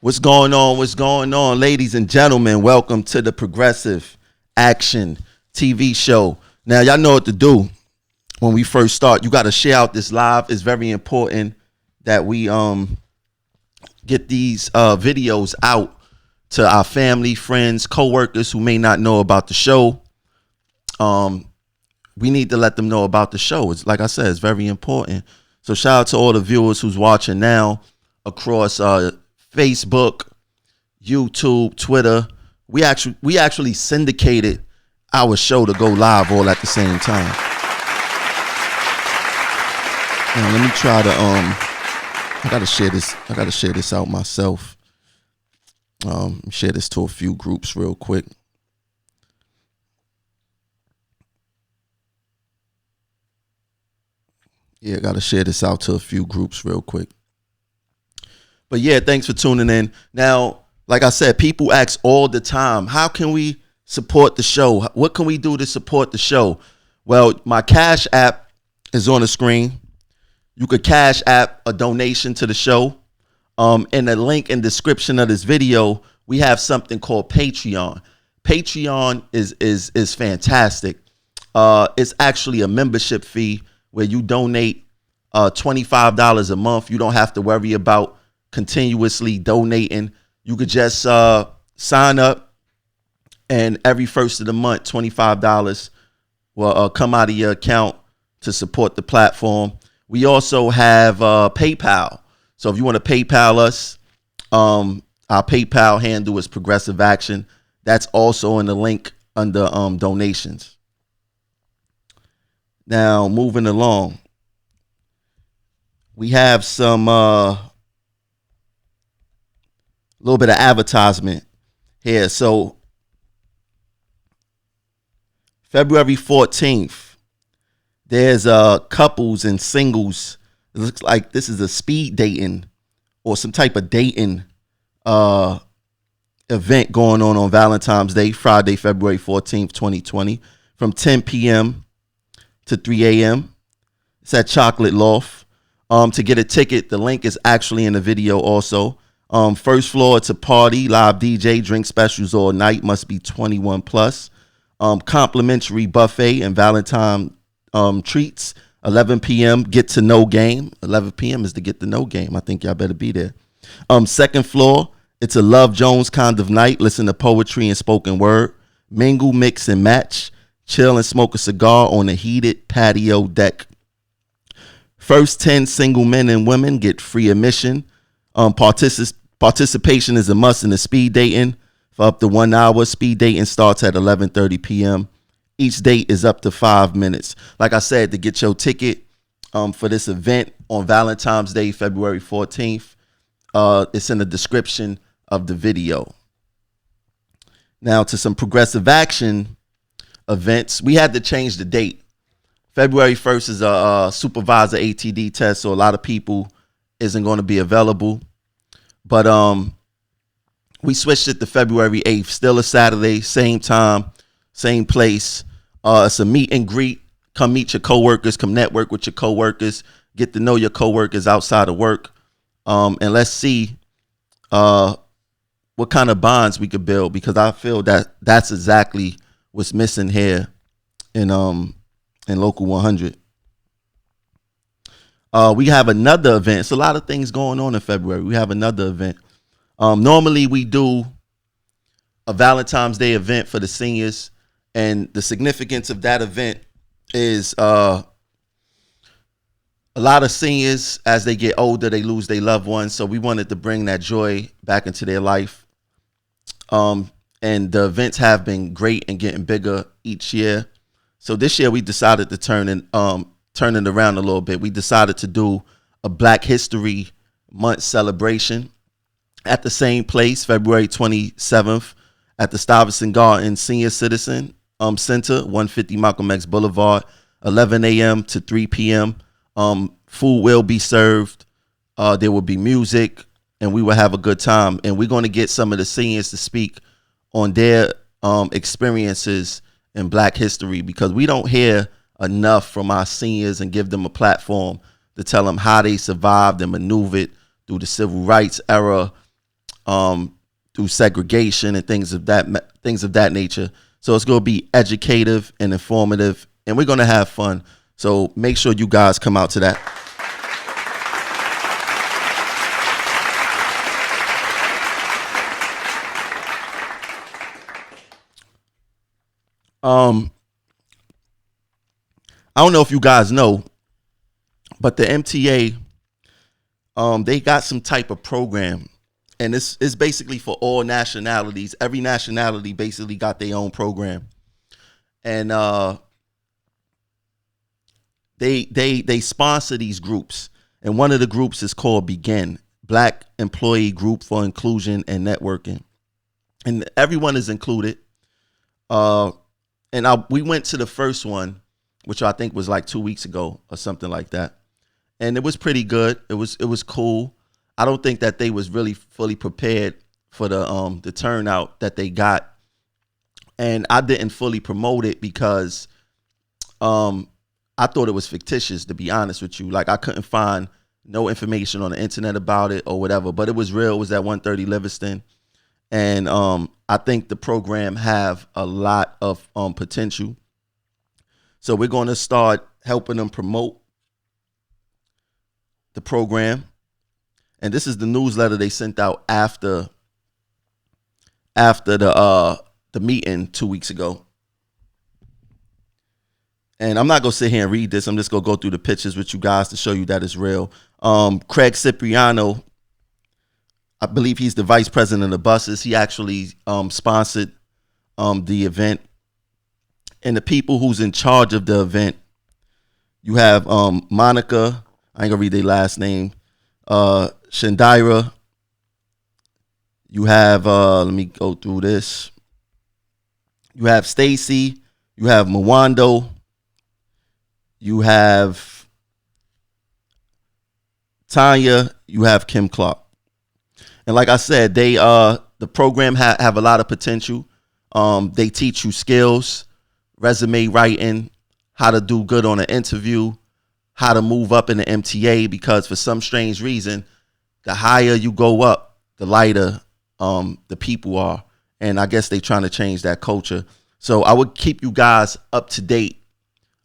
What's going on? What's going on, ladies and gentlemen? Welcome to the Progressive Action TV show. Now, y'all know what to do when we first start. You got to share out this live. It's very important that we get these videos out to our family, friends, co-workers who may not know about the show. We need to let them know about the show. It's like I said, it's very important. So shout out to all the viewers who's watching now across Facebook, YouTube, Twitter. We actually syndicated our show to go live all at the same time. Now let me try to I gotta share this out myself. Share this to a few groups real quick. Yeah, gotta share this out to a few groups real quick. But yeah, thanks for tuning in. Now, like I said, people ask all the time, how can we support the show? What can we do to support the show? Well, my Cash App is on the screen. You could Cash App a donation to the show. In the link in the description of this video, we have something called Patreon. Patreon is fantastic. It's actually a membership fee where you donate $25 a month. You don't have to worry about continuously donating. You could just sign up, and every first of the month, $25 will come out of your account to support the platform. We also have PayPal. So if you want to PayPal us, our PayPal handle is Progressive Action. That's also in the link under donations. Now, moving along, we have some little bit of advertisement here. So February 14th, there's couples and singles. It looks like this is a speed dating or some type of dating event going on Valentine's Day, Friday, February 14th, 2020, from 10 p.m. to 3 a.m. It's at Chocolate Loft. To get a ticket, the link is actually in the video also. First floor, it's a party, live DJ, drink specials all night, must be 21 plus. Complimentary buffet and Valentine treats. 11 p.m. get to know game. 11 p.m. is the get to know game. I think y'all better be there. Second floor, it's a Love Jones kind of night. Listen to poetry and spoken word. Mingle, mix, and match. Chill and smoke a cigar on a heated patio deck. First 10 single men and women get free admission. Participation is a must in the speed dating. For up to 1 hour, speed dating starts at 11:30 p.m. Each date is up to 5 minutes. Like I said, to get your ticket for this event on Valentine's Day, February 14th, it's in the description of the video. Now to some Progressive Action events. We had to change the date. February 1st is a supervisor ATD test, so a lot of people isn't going to be available. But we switched it to February 8th, still a Saturday, same time, same place. It's a meet and greet. Come meet your coworkers, come network with your coworkers, get to know your coworkers outside of work. And let's see what kind of bonds we could build, because I feel that that's exactly what's missing here in Local 100. We have another event. It's a lot of things going on in February. We have another event. Normally we do a Valentine's Day event for the seniors, and the significance of that event is a lot of seniors, as they get older, they lose their loved ones. So we wanted to bring that joy back into their life. And the events have been great and getting bigger each year. So this year we decided to turn it around a little bit. We decided to do a Black History Month celebration at the same place, February 27th, at the Stuyvesant Garden Senior Citizen Center, 150 Malcolm X Boulevard, 11 a.m. to 3 p.m. Food will be served. There will be music, and we will have a good time. And we're going to get some of the seniors to speak on their experiences in Black history, because we don't hear enough from our seniors and give them a platform to tell them how they survived and maneuvered through the civil rights era, through segregation and things of that nature. So it's going to be educative and informative, and we're going to have fun. So make sure you guys come out to that. I don't know if you guys know, but the MTA, they got some type of program, and it's basically for all nationalities. Every nationality basically got their own program, and they sponsor these groups, and one of the groups is called Begin, Black Employee Group for Inclusion and Networking, and everyone is included. We went to the first one, which I think was like 2 weeks ago or something like that. And it was pretty good. It was cool. I don't think that they was really fully prepared for the turnout that they got. And I didn't fully promote it because I thought it was fictitious, to be honest with you. Like, I couldn't find no information on the internet about it or whatever, but it was real. It was at 130 Livingston. And I think the program have a lot of potential. So we're going to start helping them promote the program. And this is the newsletter they sent out after the meeting 2 weeks ago. And I'm not going to sit here and read this. I'm just going to go through the pictures with you guys to show you that it's real. Craig Cipriano, I believe he's the vice president of the buses. He actually sponsored the event. And the people who's in charge of the event, you have Monica, I ain't gonna read their last name, Shandira. You have, let me go through this. You have Stacy, you have Mwando, you have Tanya, you have Kim Clark. And like I said, they the program have a lot of potential. They teach you skills, resume writing, how to do good on an interview, how to move up in the MTA, because for some strange reason, the higher you go up, the lighter the people are. And I guess they're trying to change that culture. So I would keep you guys up to date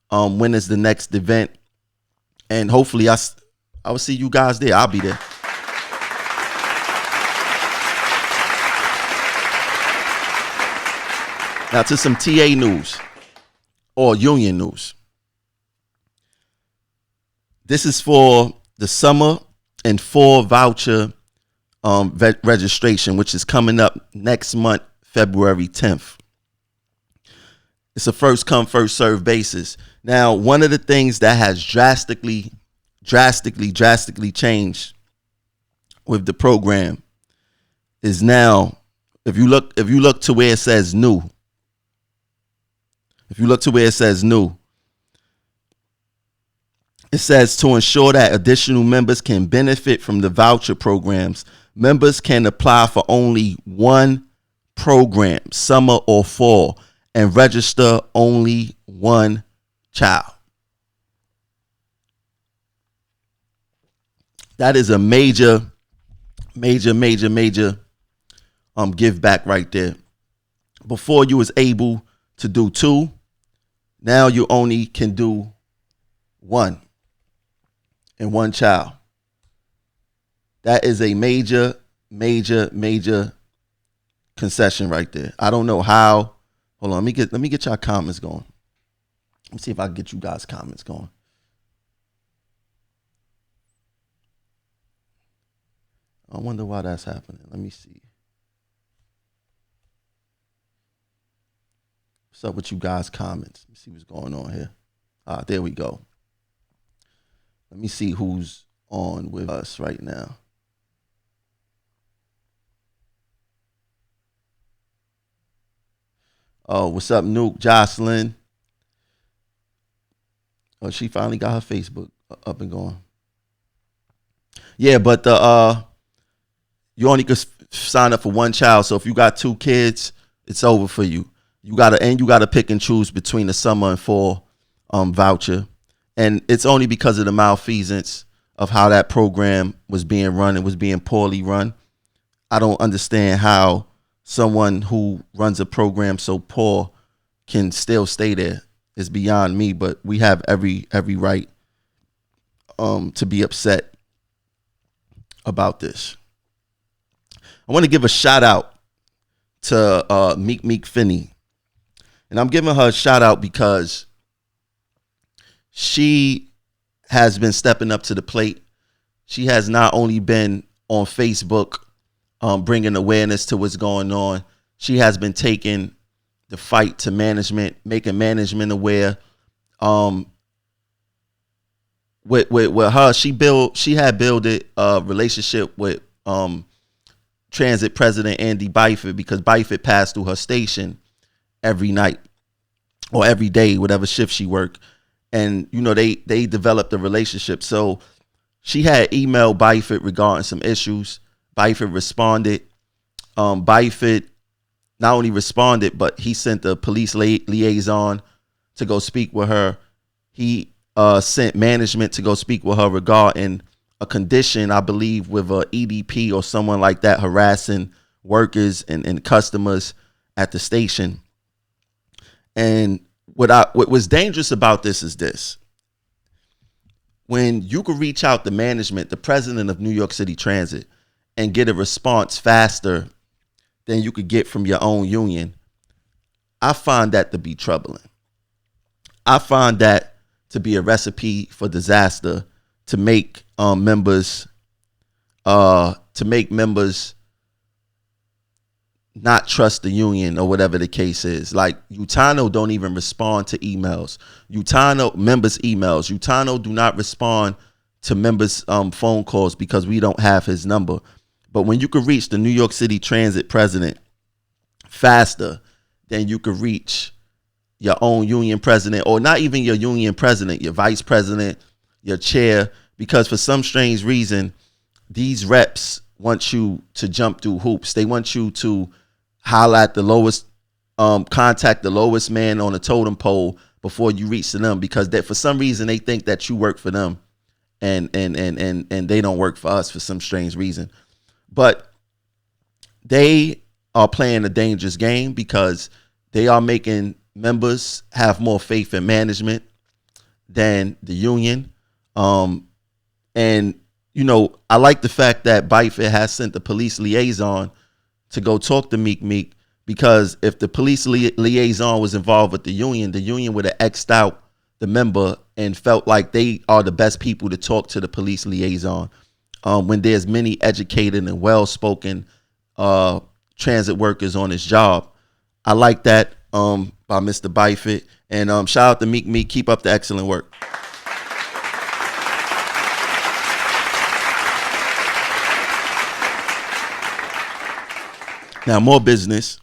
when is the next event. And hopefully I will see you guys there. I'll be there. Now to some TA news or union news. This is for the summer and fall voucher registration, which is coming up next month, February 10th. It's a first come, first serve basis. Now, one of the things that has drastically changed with the program is now, if you look to where it says new, it says to ensure that additional members can benefit from the voucher programs, members can apply for only one program, summer or fall, and register only one child. That is a major give back right there. Before you was able to do two, now you only can do one and one child. That is a major concession right there. I don't know how. Hold on, let me get y'all comments going. Let me see if I can get you guys comments going. I wonder why that's happening. Let me see. What's up with you guys' comments? Let me see what's going on here. There we go. Let me see who's on with us right now. Oh, what's up, Nuke? Jocelyn. Oh, she finally got her Facebook up and going. Yeah, but you only could sign up for one child. So if you got two kids, it's over for you. You gotta pick and choose between the summer and fall voucher. And it's only because of the malfeasance of how that program was being run. It was being poorly run. I don't understand how someone who runs a program so poor can still stay there. It's beyond me, but we have every right to be upset about this. I want to give a shout out to Meek Finney. And I'm giving her a shout out because she has been stepping up to the plate. She has not only been on Facebook bringing awareness to what's going on, she has been taking the fight to management, making management aware. With her, she had built a relationship with Transit President Andy Byford, because Byford passed through her station every night or every day, whatever shift she worked. And, you know, they developed a relationship. So she had emailed Byford regarding some issues. Byford responded. Byford not only responded, but he sent the police liaison to go speak with her. He sent management to go speak with her regarding a condition, I believe, with a EDP or someone like that harassing workers and customers at the station. And what was dangerous about this is this. When you could reach out to management, the president of New York City Transit, and get a response faster than you could get from your own union, I find that to be troubling. I find that to be a recipe for disaster, to make members not trust the union or whatever the case is. Like, Utano don't even respond to emails. Members' emails. Utano do not respond to members' phone calls because we don't have his number. But when you could reach the New York City Transit president faster than you could reach your own union president, or not even your union president, your vice president, your chair, because for some strange reason, these reps want you to jump through hoops. They want you to holler at the lowest, contact the lowest man on the totem pole before you reach to them, because for some reason they think that you work for them, and they don't work for us for some strange reason. But they are playing a dangerous game because they are making members have more faith in management than the union. And, you know, I like the fact that Byford has sent the police liaison to go talk to Meek, because if the police liaison was involved with the union would have X'd out the member and felt like they are the best people to talk to the police liaison. When there's many educated and well-spoken transit workers on his job. I like that by Mr. Byford. And shout out to Meek. Keep up the excellent work. Now, more business.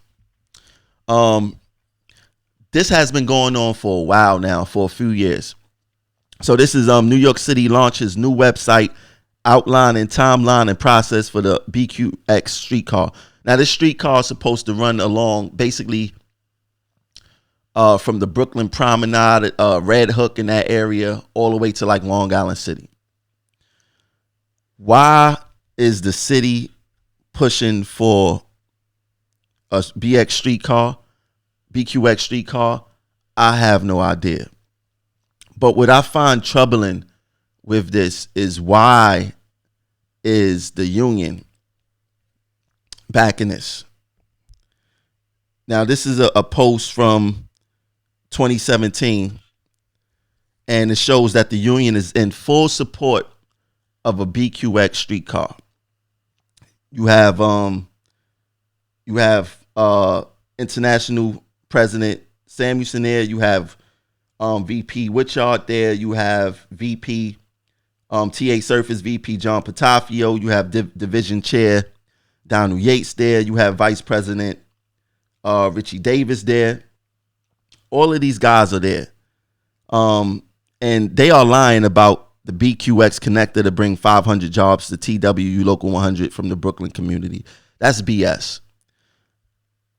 This has been going on for a while now, for a few years. So this is New York City launches new website outlining timeline and process for the BQX streetcar. Now, this streetcar is supposed to run along basically from the Brooklyn Promenade, Red Hook in that area, all the way to like Long Island City. Why is the city pushing for a BQX streetcar? I have no idea. But what I find troubling with this is, why is the union backing this? Now, this is a post from 2017, and it shows that the union is in full support of a BQX streetcar. You have International President Samuelson there. You have VP Witchard there. You have VP TA Surface VP John Patafio. You have Division Chair Donald Yates there. You have Vice President Richie Davis there. All of these guys are there. And they are lying about the BQX Connector to bring 500 jobs to TWU Local 100 from the Brooklyn community. That's BS.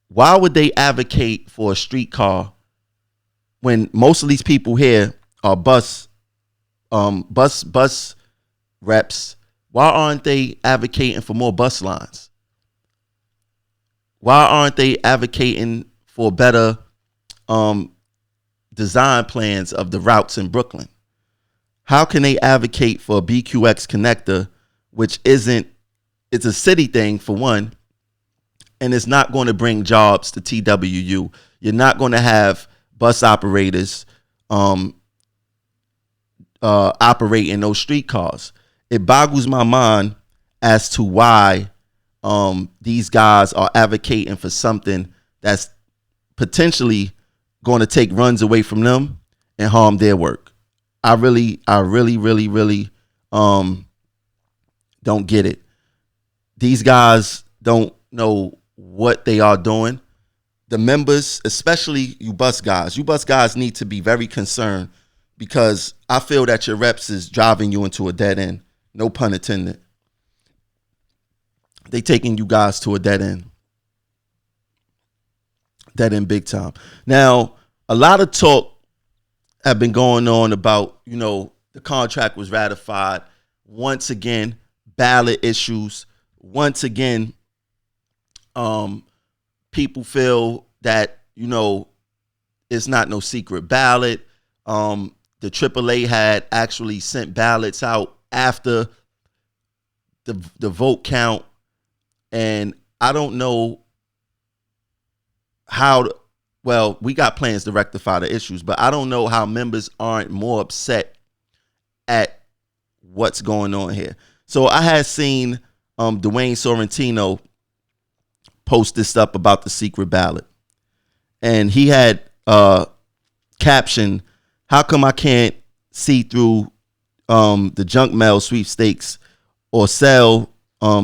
Why would they advocate for a streetcar when most of these people here are bus reps? Why aren't they advocating for more bus lines? Why aren't they advocating for better design plans of the routes in Brooklyn? How can they advocate for a BQX connector, which isn't, it's a city thing for one, and it's not going to bring jobs to TWU. You're not going to have bus operators operating those streetcars. It boggles my mind as to why these guys are advocating for something that's potentially going to take runs away from them and harm their work. I really don't get it. These guys don't know what they are doing. The members, especially you bus guys need to be very concerned, because I feel that your reps is driving you into a dead end. No pun intended. They taking you guys to a dead end. Dead end big time. Now, a lot of talk have been going on about, the contract was ratified. Once again, ballot issues. Once again, people feel that, it's not no secret ballot. The AAA had actually sent ballots out after the vote count. And I don't know how, we got plans to rectify the issues, but I don't know how members aren't more upset at what's going on here. So I had seen Dwayne Sorrentino post this up about the secret ballot. And he had captioned, "How come I can't see through the junk mail sweepstakes or sell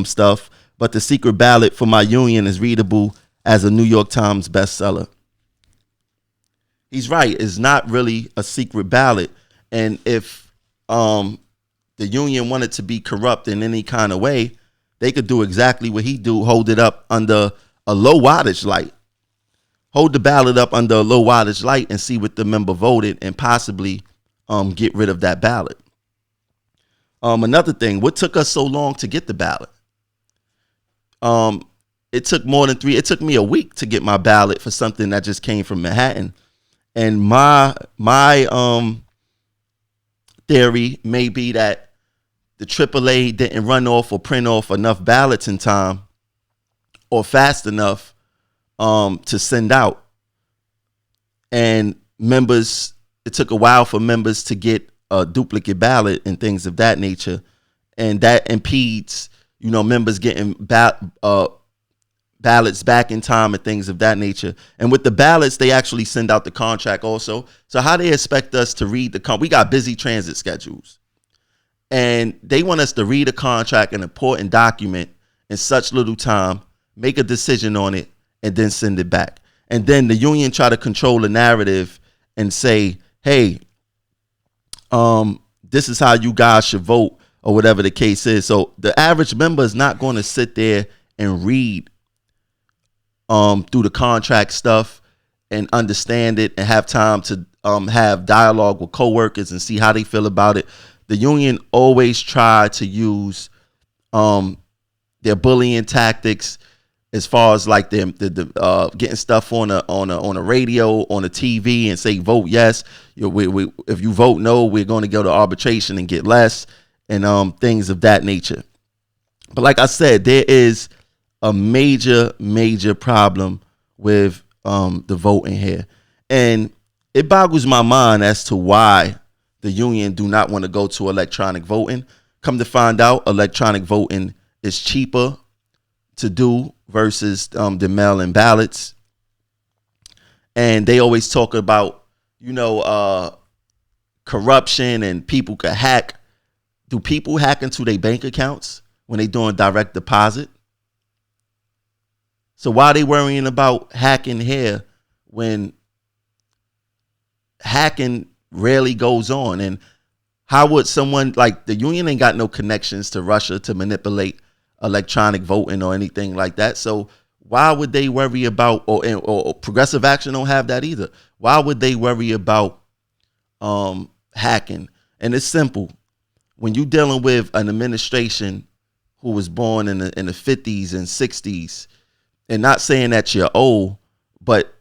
stuff, but the secret ballot for my union is readable as a New York Times bestseller?" He's right. It's not really a secret ballot. And if the union wanted to be corrupt in any kind of way, they could do exactly what he do, hold it up under a low wattage light. Hold the ballot up under a low wattage light and see what the member voted, and possibly get rid of that ballot. Another thing, what took us so long to get the ballot? It took it took me a week to get my ballot for something that just came from Manhattan. And my theory may be that the AAA didn't run off or print off enough ballots in time or fast enough to send out. And members, it took a while for members to get a duplicate ballot and things of that nature. And that impedes, members getting ballots back in time and things of that nature. And with the ballots, they actually send out the contract also. So how they expect us to read we got busy transit schedules. And they want us to read a contract, an important document, in such little time, make a decision on it, and then send it back. And then the union try to control the narrative and say, hey, this is how you guys should vote, or whatever the case is. So the average member is not going to sit there and read through the contract stuff and understand it and have time to have dialogue with coworkers and see how they feel about it. The union always try to use their bullying tactics, as far as like them getting stuff on a radio, on a TV, and say vote yes. If you vote no, we're going to go to arbitration and get less, and things of that nature. But like I said, there is a major problem with the voting here, and it boggles my mind as to why the union do not want to go to electronic voting. Come to find out, electronic voting is cheaper to do versus the mail-in ballots. And they always talk about, corruption and people could hack. Do people hack into their bank accounts when they doing direct deposit? So why are they worrying about hacking here when hacking rarely goes on? And how would someone, like, the union ain't got no connections to Russia to manipulate electronic voting or anything like that. So why would they worry about, or Progressive Action don't have that either. Why would they worry about hacking? And it's simple. When you're dealing with an administration who was born in the 50s and 60s, And not saying that you're old, but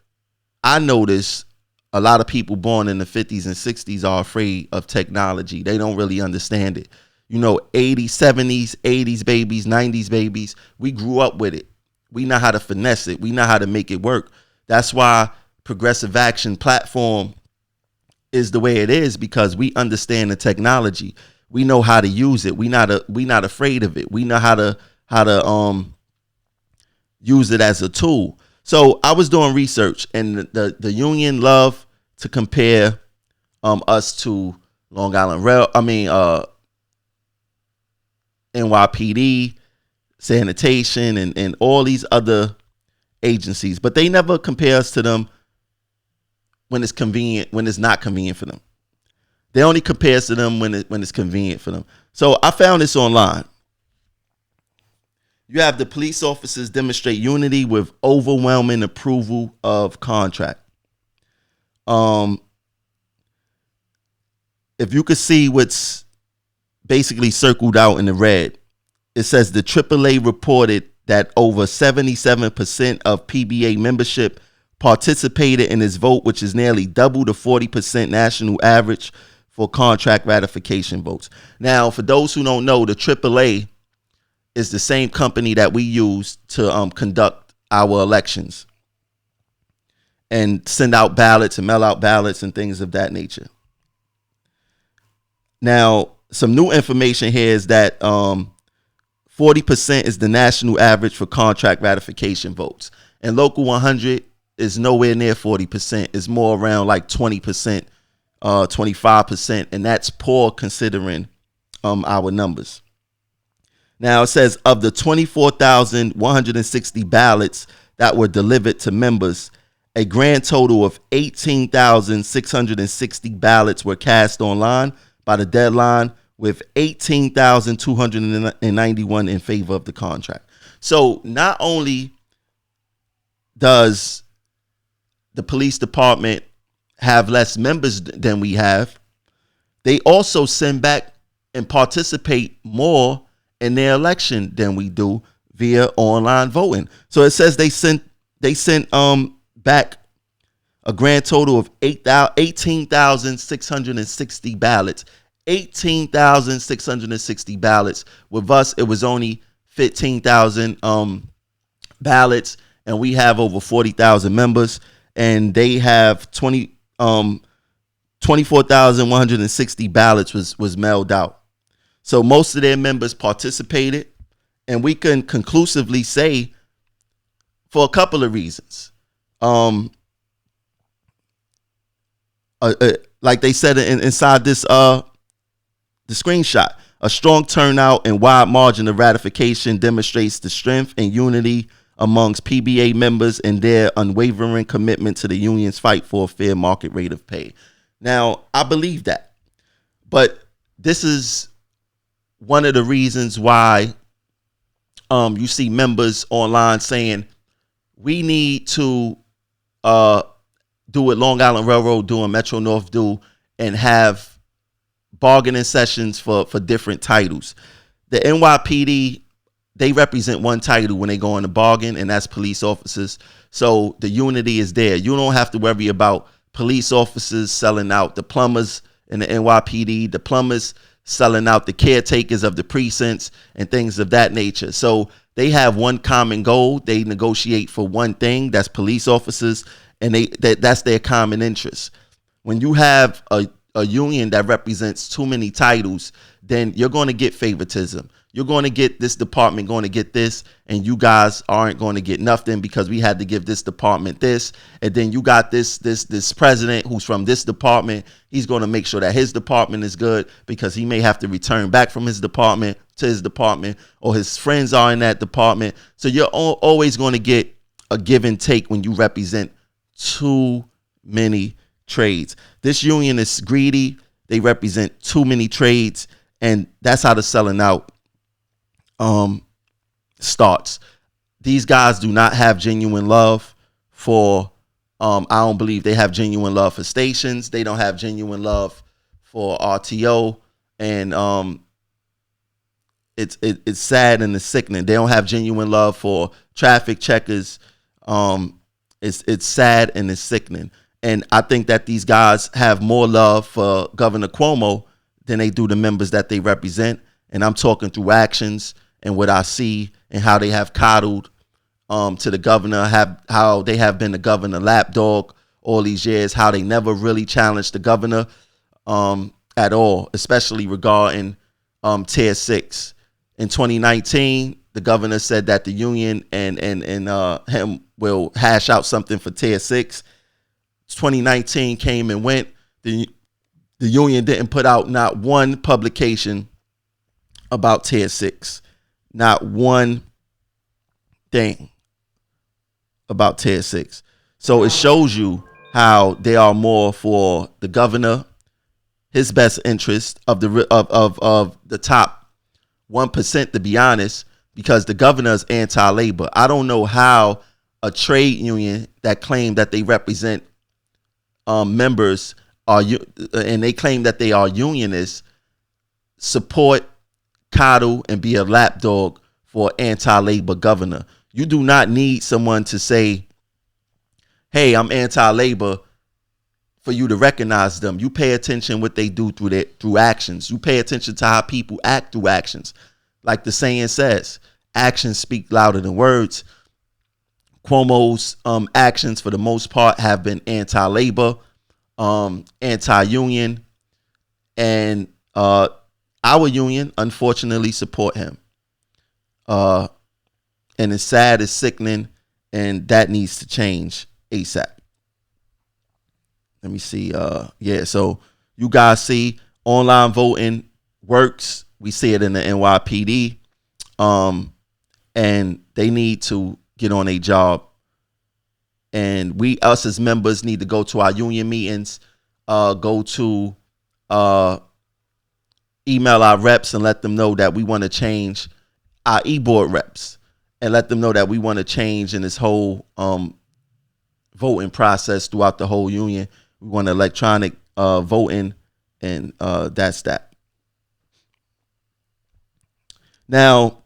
I notice a lot of people born in the 50s and 60s are afraid of technology. They don't really understand it. 80s, 70s, 80s babies, 90s babies, we grew up with it. We know how to finesse it. We know how to make it work. That's why Progressive Action platform is the way it is, because we understand the technology. We know how to use it. We not afraid of it. We know how to use it as a tool. So I was doing research, and the union love to compare us to Long Island NYPD, sanitation, and all these other agencies, but they never compare us to them when it's convenient, when it's not convenient for them. They only compare us to them when it's convenient for them. So I found this online. You have the police officers demonstrate unity with overwhelming approval of contract. If you could see what's basically circled out in the red, it says the AAA reported that over 77% of PBA membership participated in this vote, which is nearly double the 40% national average for contract ratification votes. Now, for those who don't know, the AAA is the same company that we use to conduct our elections and send out ballots and mail out ballots and things of that nature. Now, some new information here is that 40% is the national average for contract ratification votes. And Local 100 is nowhere near 40%. It's more around like 20%, 25%. And that's poor considering our numbers. Now, it says of the 24,160 ballots that were delivered to members, a grand total of 18,660 ballots were cast online by the deadline, with 18,291 in favor of the contract. So not only does the police department have less members than we have, they also send back and participate more in their election than we do via online voting. So it says they sent back a grand total of 18,660 ballots. 18,660 ballots. With us, it was only 15,000 ballots, and we have over 40,000 members, and they have 24,160 ballots was mailed out. So most of their members participated, and we can conclusively say for a couple of reasons. Like they said inside this the screenshot, a strong turnout and wide margin of ratification demonstrates the strength and unity amongst PBA members and their unwavering commitment to the union's fight for a fair market rate of pay. Now, I believe that, but this is one of the reasons why you see members online saying we need to do what Long Island Railroad do and Metro North do and have bargaining sessions for different titles. The NYPD, they represent one title when they go in the bargain, and that's police officers. So the unity is there. You don't have to worry about police officers selling out the plumbers in the NYPD, the plumbers selling out the caretakers of the precincts and things of that nature. So they have one common goal. They negotiate for one thing, that's police officers, and that's their common interest. When you have a union that represents too many titles, then you're going to get favoritism. You're going to get this department going to get this, and you guys aren't going to get nothing because we had to give this department this. And then you got this president who's from this department. He's going to make sure that his department is good because he may have to return back from his department to his department, or his friends are in that department. So you're always going to get a give and take when you represent too many trades. This union is greedy. They represent too many trades, and that's how the selling out starts. These guys do not have genuine love for I don't believe they have genuine love for stations. They don't have genuine love for RTO, and it's sad and it's sickening. They don't have genuine love for traffic checkers. It's sad and it's sickening. And I think that these guys have more love for Governor Cuomo than they do the members that they represent. And I'm talking through actions and what I see and how they have coddled to the governor, how they have been the governor lapdog all these years, how they never really challenged the governor at all, especially regarding Tier 6. In 2019, the governor said that the union and him will hash out something for Tier 6. 2019 came and went. The union didn't put out not one publication about Tier 6. Not one thing about Tier 6. So it shows you how they are more for the governor, his best interest of the top 1%, to be honest, because the governor is anti-labor. I don't know how a trade union that claim that they represent members and they claim that they are unionists support, coddle, and be a lapdog for anti-labor governor. You do not need someone to say, hey, I'm anti-labor, for you to recognize them. You pay attention what they do through actions. You pay attention to how people act through actions. Like the saying says, actions speak louder than words. Cuomo's actions, for the most part, have been anti-labor, anti-union, and our union, unfortunately, support him. And it's sad, it's sickening, and that needs to change ASAP. Let me see. Yeah, so you guys see online voting works. We see it in the NYPD. And they need to get on a job. And us as members need to go to our union meetings, email our reps and let them know that we want to change, our e-board reps, and let them know that we want to change in this whole voting process throughout the whole union. We want electronic voting, and that's that. Now,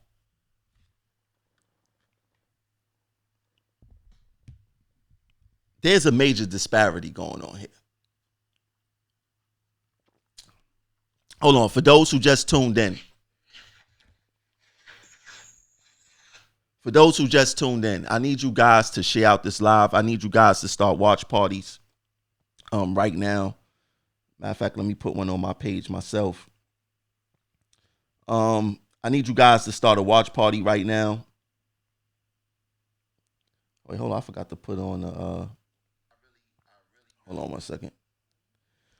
there's a major disparity going on here. Hold on. For those who just tuned in. I need you guys to share out this live. I need you guys to start watch parties right now. Matter of fact, let me put one on my page myself. I need you guys to start a watch party right now. Wait, hold on. I forgot to put on hold on one second.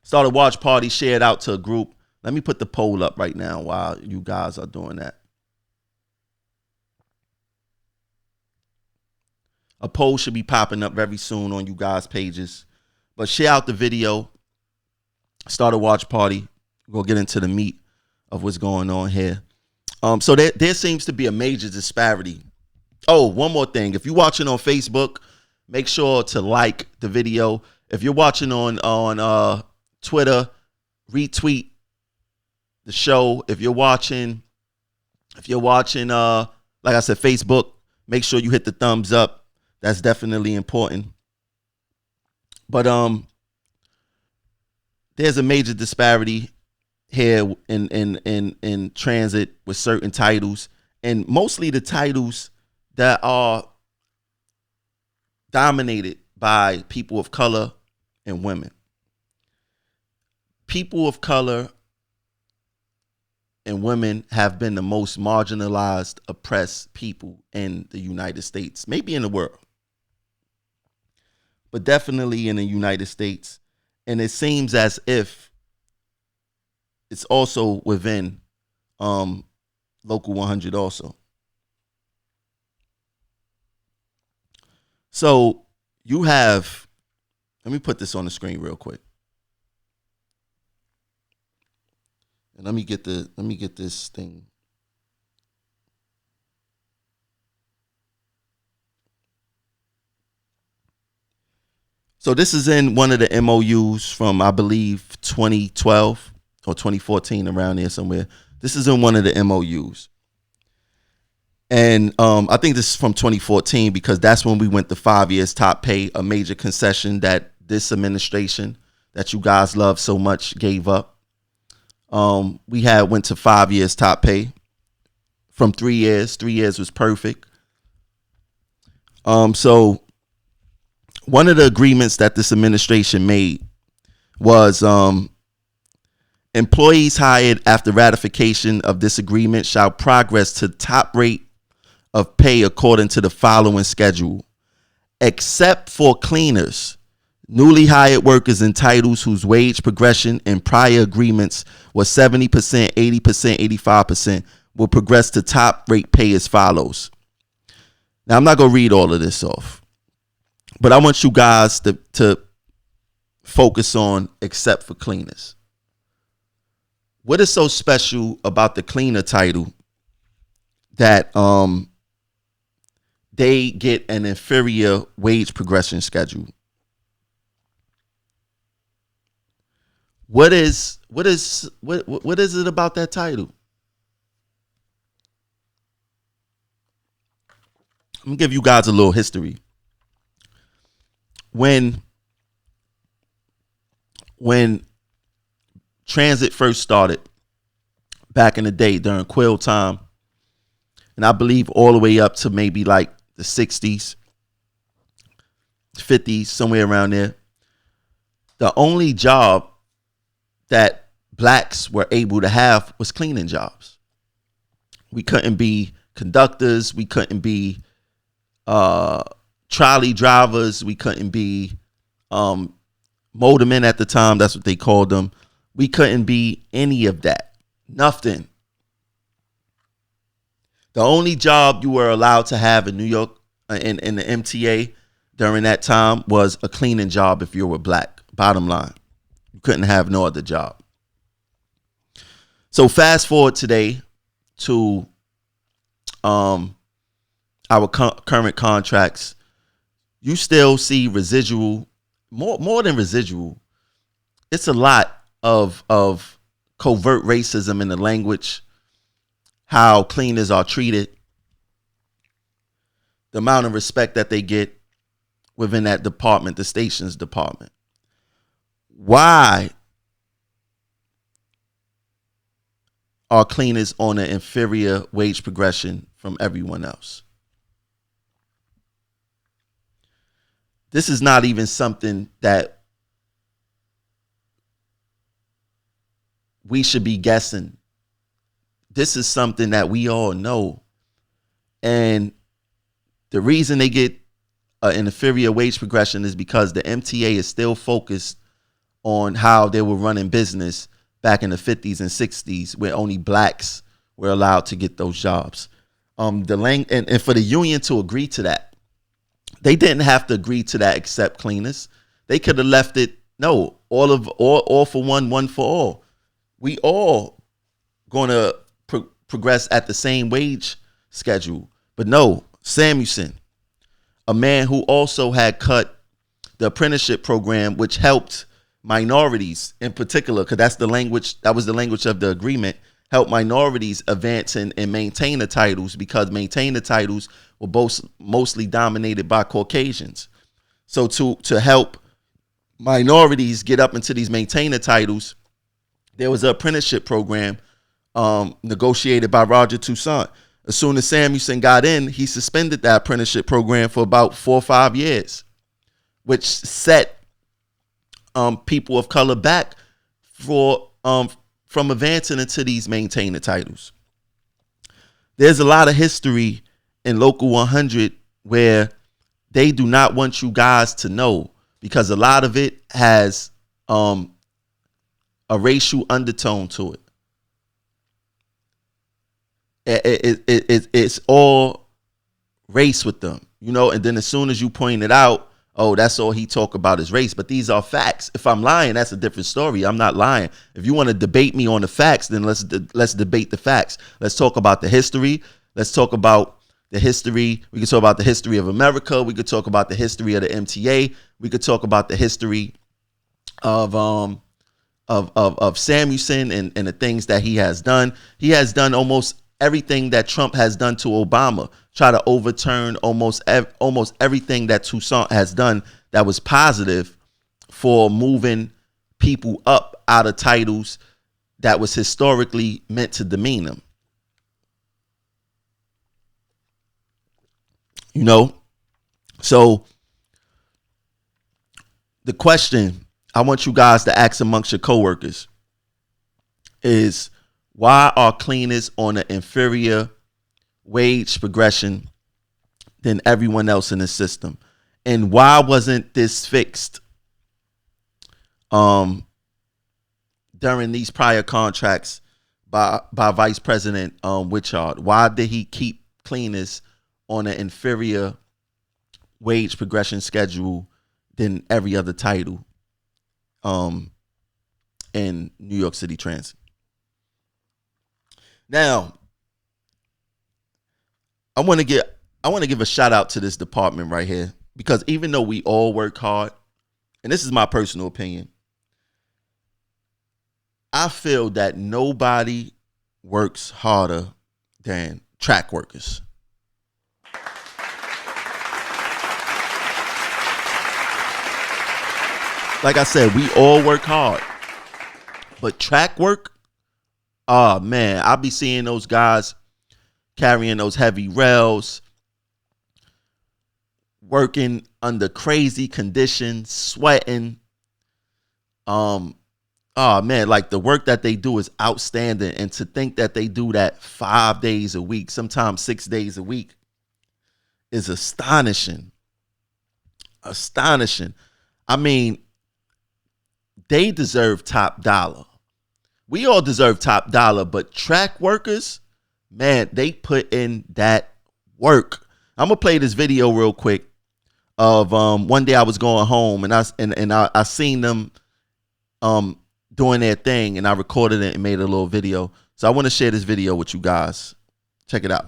Start a watch party, share it out to a group. Let me put the poll up right now while you guys are doing that. A poll should be popping up very soon on you guys' pages. But share out the video. Start a watch party. We'll get into the meat of what's going on here. So there seems to be a major disparity. Oh, one more thing. If you're watching on Facebook, make sure to like the video. If you're watching on Twitter, retweet the show. If you're watching, like I said, Facebook, make sure you hit the thumbs up. That's definitely important. But there's a major disparity here in transit with certain titles, and mostly the titles that are dominated by people of color and women. People of color and women have been the most marginalized, oppressed people in the United States, maybe in the world, but definitely in the United States. And it seems as if it's also within Local 100 also. So you have, let me put this on the screen real quick. And let me get this thing. So this is in one of the MOUs from, I believe, 2012 or 2014, around there somewhere. This is in one of the MOUs. And I think this is from 2014 because that's when we went to 5 years top pay, a major concession that this administration that you guys love so much gave up. We went to 5 years top pay from 3 years. 3 years was perfect. So one of the agreements that this administration made was employees hired after ratification of this agreement shall progress to top rate of pay according to the following schedule, except for cleaners, newly hired workers and titles whose wage progression in prior agreements was 70%, 80%, 85% will progress to top rate pay as follows. Now, I'm not going to read all of this off, but I want you guys to focus on except for cleaners. What is so special about the cleaner title that they get an inferior wage progression schedule? What is it about that title? I'm gonna give you guys a little history. When transit first started back in the day during Quill time, and I believe all the way up to maybe like the 60s, 50s, somewhere around there, the only job that blacks were able to have was cleaning jobs. We couldn't be conductors. We couldn't be trolley drivers. We couldn't be motormen at the time. That's what they called them. We couldn't be any of that. Nothing. The only job you were allowed to have in New York in the MTA during that time was a cleaning job if you were black. Bottom line. You couldn't have no other job. So fast forward today to our current contracts. You still see residual, more than residual. It's a lot of covert racism in the language, how cleaners are treated, the amount of respect that they get within that department, the stations department. Why are cleaners on an inferior wage progression from everyone else? This is not even something that we should be guessing. This is something that we all know. And the reason they get an inferior wage progression is because the MTA is still focused on how they were running business back in the 50s and 60s, where only blacks were allowed to get those jobs. And for the union to agree to that, they didn't have to agree to that except cleaners. They could have left it, no, all for one for all. We all going to progress at the same wage schedule. But no, Samuelson, a man who also had cut the apprenticeship program, which helped minorities in particular, because that was the language of the agreement, help minorities advance and maintain the titles, because maintain the titles were both mostly dominated by Caucasians. So to help minorities get up into these maintainer titles, there was an apprenticeship program negotiated by Roger Toussaint. As soon as Samuelson got in, he suspended that apprenticeship program for about 4 or 5 years, which set people of color back from advancing into these maintainer titles. There's a lot of history in Local 100 where they do not want you guys to know, because a lot of it has a racial undertone to it. It's all race with them, and then as soon as you point it out, oh, that's all he talk about is race. But these are facts. If I'm lying, that's a different story. I'm not lying. If you want to debate me on the facts, then let's debate the facts. Let's talk about the history. Let's talk about the history. We can talk about the history of America. We could talk about the history of the MTA. We could talk about the history of Samuelson and the things that he has done. He has done almost everything that Trump has done to Obama, try to overturn almost everything that Toussaint has done that was positive for moving people up out of titles that was historically meant to demean them. You know? So the question I want you guys to ask amongst your coworkers is, why are cleaners on an inferior wage progression than everyone else in the system? And why wasn't this fixed during these prior contracts by Vice President Wichard? Why did he keep cleaners on an inferior wage progression schedule than every other title in New York City Transit? Now, I want to give a shout out to this department right here, because even though we all work hard, and this is my personal opinion, I feel that nobody works harder than track workers. Like I said, we all work hard, but track work, oh man, I'll be seeing those guys carrying those heavy rails, working under crazy conditions, sweating. Oh man, like the work that they do is outstanding. And to think that they do that 5 days a week, sometimes 6 days a week, is astonishing. Astonishing. I mean, they deserve top dollar. We all deserve top dollar, but track workers, man, they put in that work. I'm gonna play this video real quick of one day I was going home and I seen them doing their thing, and I recorded it and made a little video. So I want to share this video with you guys. Check it out.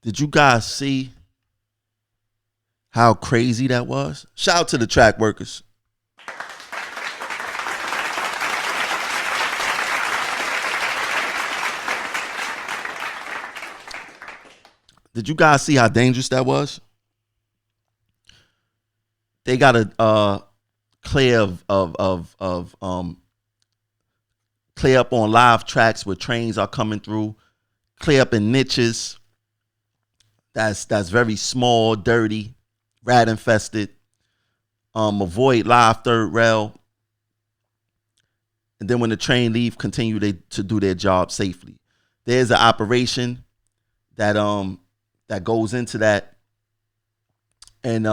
Did you guys see how crazy that was? Shout out to the track workers. Did you guys see how dangerous that was? They got to clear clear up on live tracks where trains are coming through, clear up in niches. that's very small, dirty, rat infested. Avoid live third rail, and then when the train leave, continue to do their job safely. There's an operation that that goes into that, and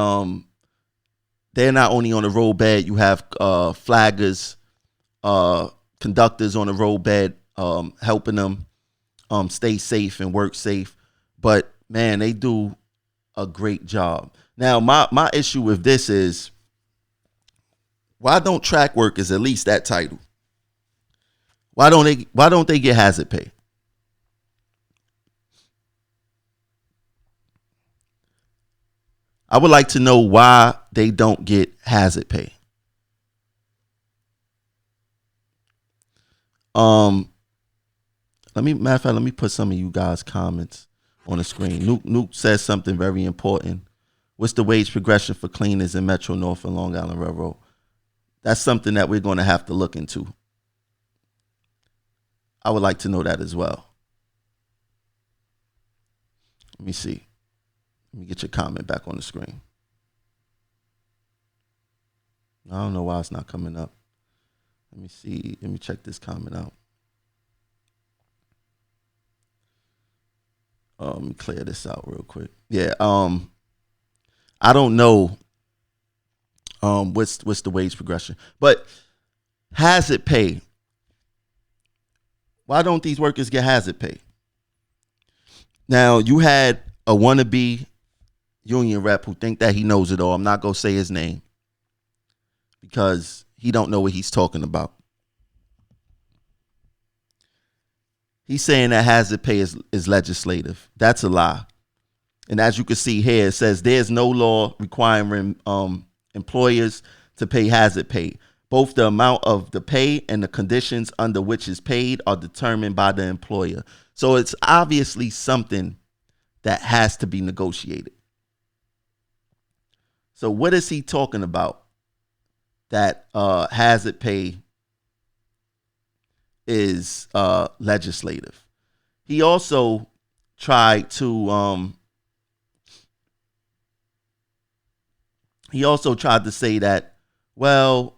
they're not only on the roadbed. You have flaggers, conductors on the roadbed, helping them stay safe and work safe. But man, they do a great job. Now, my issue with this is, why don't track workers at least that title? Why don't they get hazard pay? I would like to know why they don't get hazard pay. Let me put some of you guys' comments on the screen. Nuke says something very important. What's the wage progression for cleaners in Metro North and Long Island Railroad? That's something that we're going to have to look into. I would like to know that as well. Let me see. Let me get your comment back on the screen. I don't know why it's not coming up. Let me see. Let me check this comment out. Let me clear this out real quick. Yeah. I don't know. What's the wage progression? But hazard pay. Why don't these workers get hazard pay? Now, you had a wannabe union rep who think that he knows it all. I'm not going to say his name because he don't know what he's talking about. He's saying that hazard pay is legislative. That's a lie. And as you can see here, it says there's no law requiring employers to pay hazard pay. Both the amount of the pay and the conditions under which it's paid are determined by the employer. So it's obviously something that has to be negotiated. So what is he talking about? That hazard pay is legislative. He also tried to say that, well,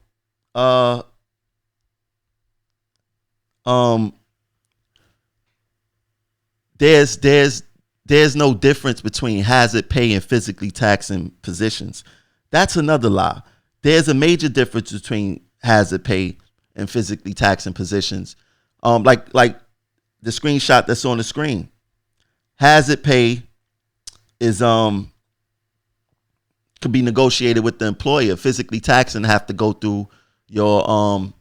there's no difference between hazard pay and physically taxing positions. That's another lie. There's a major difference between hazard pay and physically taxing positions. Like the screenshot that's on the screen. Hazard pay is could be negotiated with the employer. Physically taxing have to go through your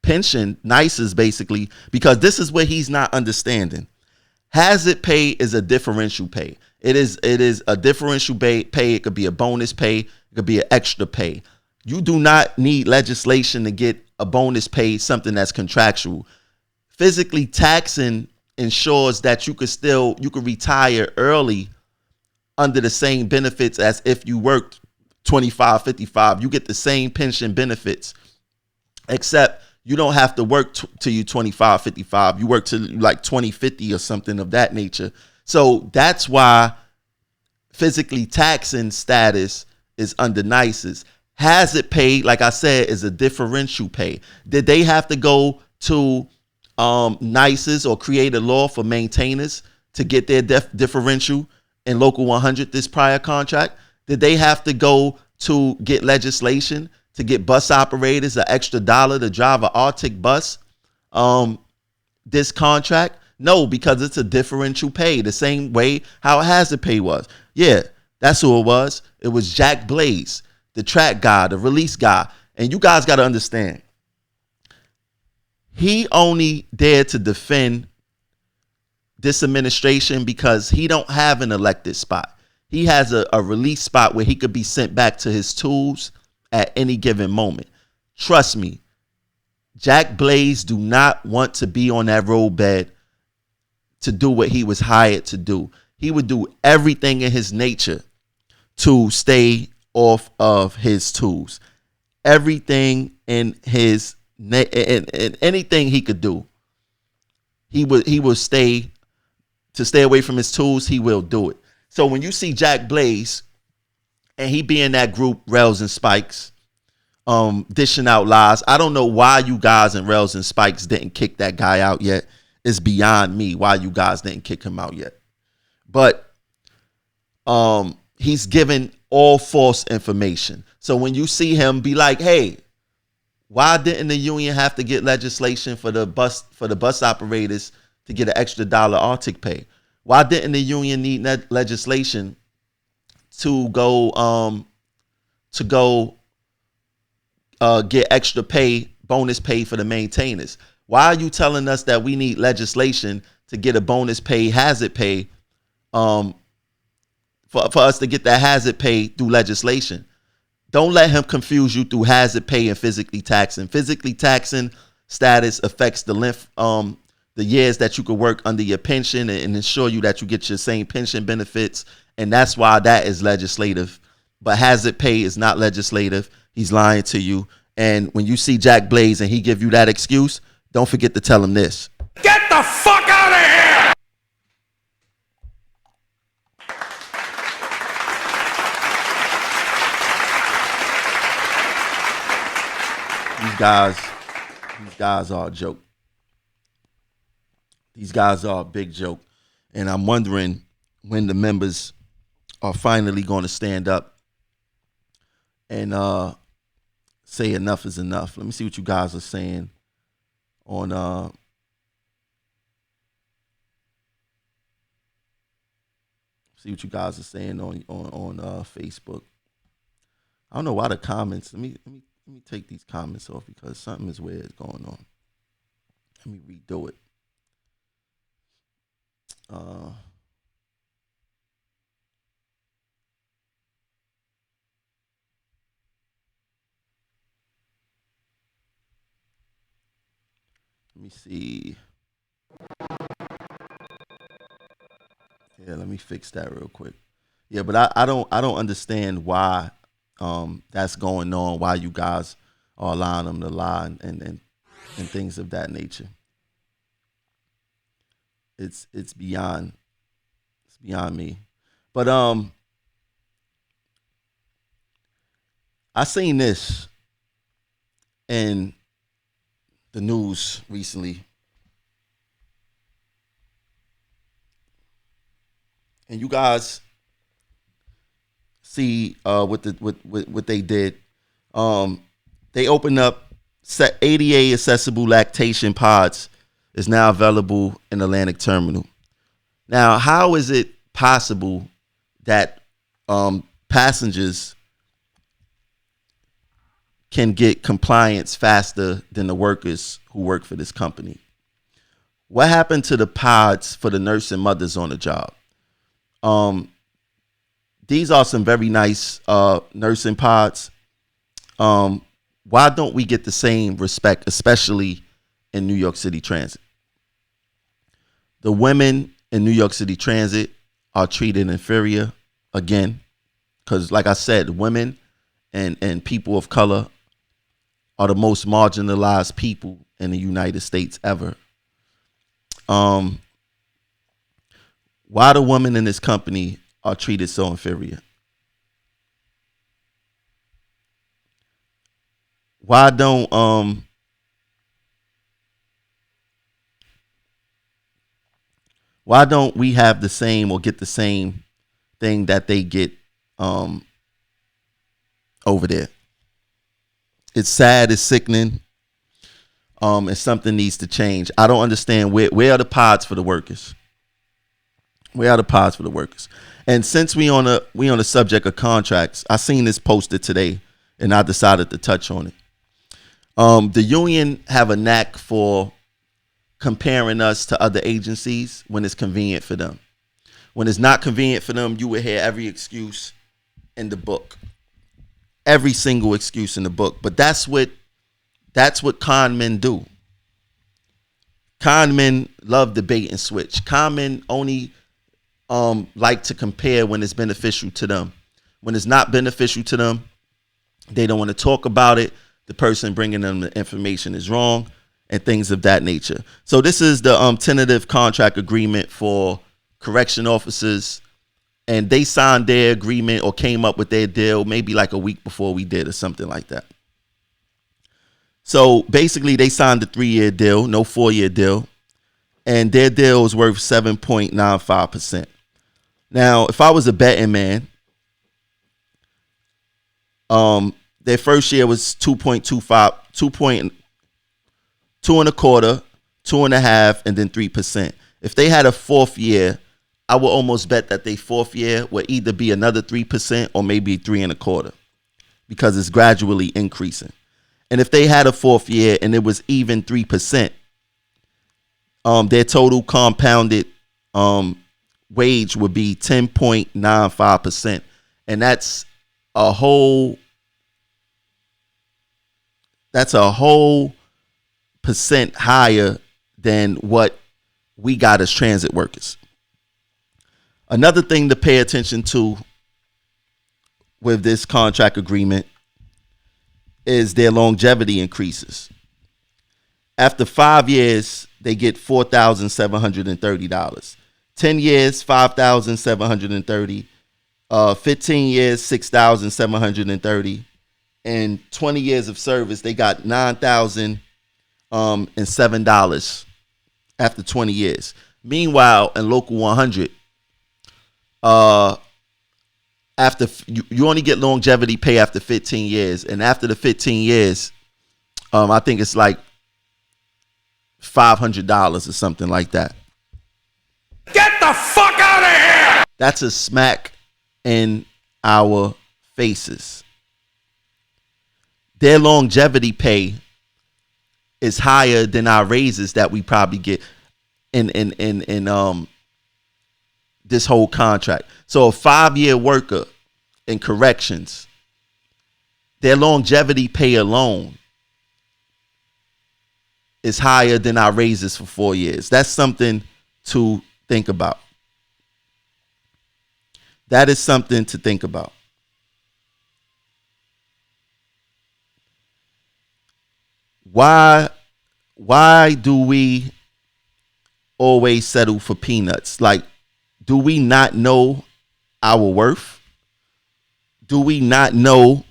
pension, NICEs basically, because this is what he's not understanding. Hazard pay is a differential pay. It is a differential pay. It could be a bonus pay. It could be an extra pay. You do not need legislation to get a bonus pay, something that's contractual. Physically taxing ensures that you could retire early under the same benefits as if you worked 25, 55. You get the same pension benefits, except you don't have to work till you 25, 55. You work to like 2050 or something of that nature. So that's why physically taxing status is under NICEs. Hazard pay, like I said, is a differential pay. Did they have to go to NICEs or create a law for maintainers to get their differential in Local 100 this prior contract? Did they have to go to get legislation to get bus operators an extra $1 to drive an Arctic bus this contract? No, because it's a differential pay, the same way how hazard pay was. Yeah, that's who it was. It was Jack Blaze, the track guy, the release guy. And you guys got to understand, he only dared to defend this administration because he don't have an elected spot. He has a release spot where he could be sent back to his tools at any given moment. Trust me, Jack Blaze do not want to be on that roadbed to do what he was hired to do. He would do everything in his nature to stay off of his tools. Everything in his and anything he could do, he would stay to stay away from his tools, he will do it. So when you see Jack Blaze and he be in that group, Rails and Spikes, dishing out lies, I don't know why you guys in Rails and Spikes didn't kick that guy out yet. It's beyond me why you guys didn't kick him out yet. But he's giving all false information. So when you see him, be like, hey, why didn't the union have to get legislation for the bus operators to get an extra $1 Arctic pay? Why didn't the union need legislation to go get extra pay, bonus pay for the maintainers? Why are you telling us that we need legislation to get a bonus pay, hazard pay, for us to get that hazard pay through legislation? Don't let him confuse you through hazard pay and physically taxing. Physically taxing status affects the length, the years that you could work under your pension and ensure you that you get your same pension benefits. And that's why that is legislative. But hazard pay is not legislative. He's lying to you. And when you see Jack Blaze and he give you that excuse, don't forget to tell him this. Get the fuck out of here! These guys are a joke. These guys are a big joke. And I'm wondering when the members are finally going to stand up and say enough is enough. Let me see what you guys are saying on Facebook. I don't know why the comments. Let me take these comments off because something is weird going on. Let me redo it. Let me see. Yeah, let me fix that real quick. Yeah, but I don't understand why that's going on, why you guys are allowing them to lie and things of that nature. It's beyond me. But I seen this in the news recently. And you guys see what they did. They opened up ADA accessible lactation pods is now available in Atlantic Terminal. Now, how is it possible that passengers can get compliance faster than the workers who work for this company? What happened to the pods for the nurse and mothers on the job? These are some very nice nursing pods. Why don't we get the same respect, especially in New York City Transit? The women in New York City Transit are treated inferior again, because like I said, women and people of color are the most marginalized people in the United States ever. Why the women in this company are treated so inferior? Why don't we have the same or get the same thing that they get over there? It's sad, it's sickening. And something needs to change. I don't understand where are the pods for the workers? Where are the pods for the workers? And since we on the subject of contracts, I seen this posted today and I decided to touch on it. The union have a knack for comparing us to other agencies when it's convenient for them. When it's not convenient for them, you will hear every excuse in the book. Every single excuse in the book. But that's what con men do. Con men love debate and switch. Con men only like to compare when it's beneficial to them. When it's not beneficial to them, they don't want to talk about it. The person bringing them the information is wrong and things of that nature. So this is the tentative contract agreement for correction officers, and they signed their agreement or came up with their deal maybe like a week before we did or something like that. So basically they signed a 3-year deal, no 4-year deal, and their deal was worth 7.95%. Now, if I was a betting man, their first year was 2.25, 2.25, 2.5, and then 3%. If they had a fourth year, I would almost bet that their fourth year would either be another 3% or maybe 3.25, because it's gradually increasing. And if they had a fourth year and it was even 3%, their total compounded wage would be 10.95%, and that's a whole percent higher than what we got as transit workers. Another thing to pay attention to with this contract agreement is their longevity increases. After 5 years, they get $4,730. 10 years, $5,730. 15 years, $6,730. And 20 years of service, they got $9,007 after 20 years. Meanwhile, in Local 100, after you only get longevity pay after 15 years, and after the 15 years, I think it's like $500 or something like that. Get the fuck out of here! That's a smack in our faces. Their longevity pay is higher than our raises that we probably get in this whole contract. So a 5-year worker in corrections, their longevity pay alone is higher than our raises for 4 years. That's something to think about. That is something to think about. Why do we always settle for peanuts? Like, do we not know our worth? Do we not know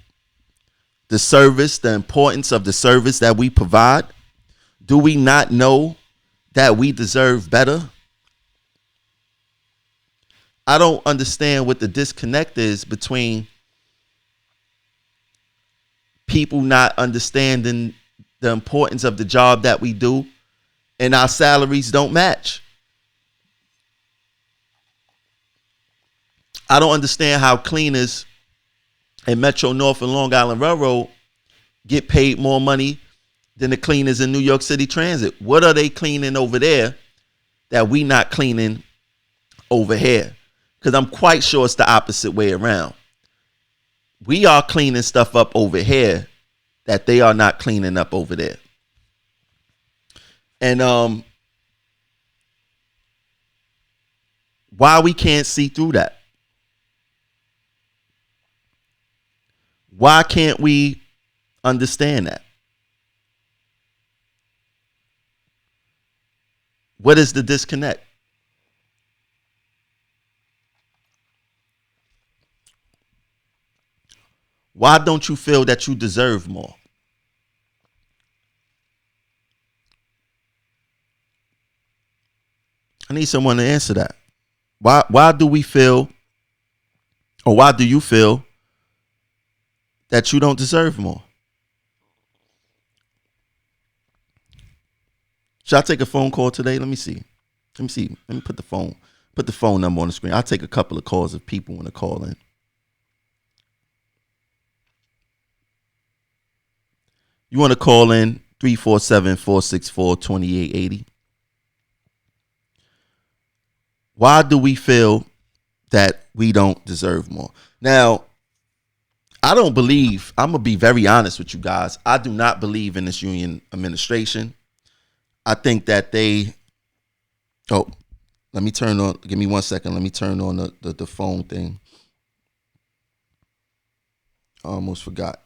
the service, the importance of the service that we provide? Do we not know that we deserve better? I don't understand what the disconnect is between people not understanding the importance of the job that we do and our salaries don't match. I don't understand how cleaners in Metro North and Long Island Railroad get paid more money than the cleaners in New York City Transit. What are they cleaning over there that we not cleaning over here? Because I'm quite sure it's the opposite way around. We are cleaning stuff up over here that they are not cleaning up over there. And why we can't see through that? Why can't we understand that? What is the disconnect? Why don't you feel that you deserve more? I need someone to answer that. Why do we feel, or why do you feel that you don't deserve more? Should I take a phone call today? Let me see. Let me put the phone number on the screen. I'll take a couple of calls if people want to call in. You want to call in 347-464-2880. Why do we feel that we don't deserve more? Now, I'm going to be very honest with you guys. I do not believe in this union administration. I think that give me 1 second. Let me turn on the phone thing. I almost forgot.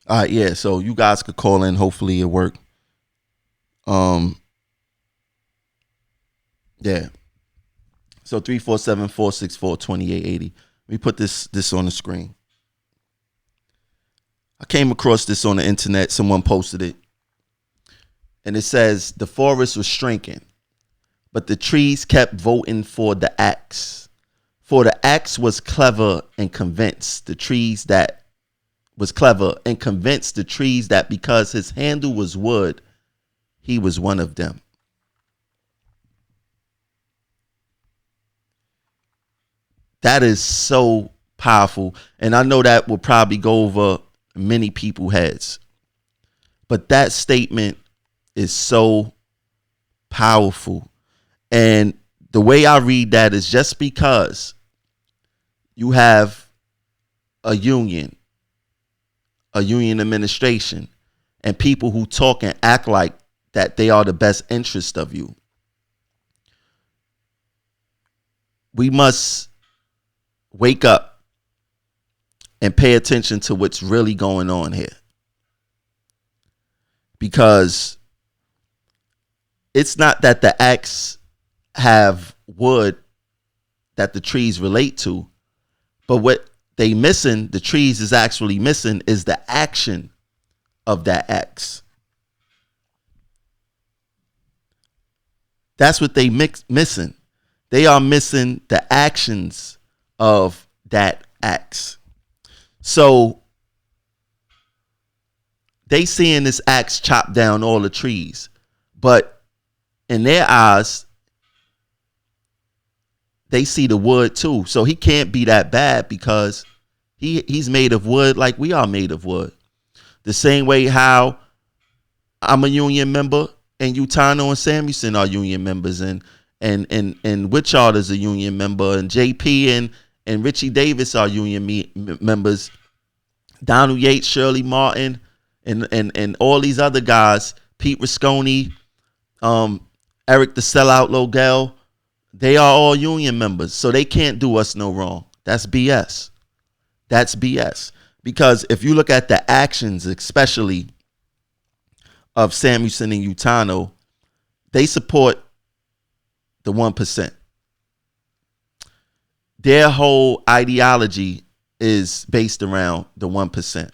All right, yeah. So you guys could call in. Hopefully it work. Yeah. So 347-464-2880. Let me put this on the screen. I came across this on the internet. Someone posted it. And it says the forest was shrinking, but the trees kept voting for the axe. For the axe was clever and convinced the trees that because his handle was wood, he was one of them. That is so powerful. And I know that will probably go over many people's heads. But that statement is so powerful. And the way I read that is just because you have a union administration, and people who talk and act like that they are the best interest of you, we must wake up and pay attention to what's really going on here. Because it's not that the acts have wood that the trees relate to, but what the trees is actually missing is the action of that axe. That's what they missing. They are missing the actions of that axe. So they seeing this axe chop down all the trees, but in their eyes, they see the wood too. So he can't be that bad because he's made of wood like we are made of wood. The same way how I'm a union member and Utano and Samuelson are union members, and Witchard is a union member, and JP and Richie Davis are union members. Donald Yates, Shirley Martin, and all these other guys, Pete Risconi, Eric the Sellout Logel, they are all union members, so they can't do us no wrong. That's BS. That's BS. Because if you look at the actions, especially of Samuelson and Utano, they support the 1%. Their whole ideology is based around the 1%.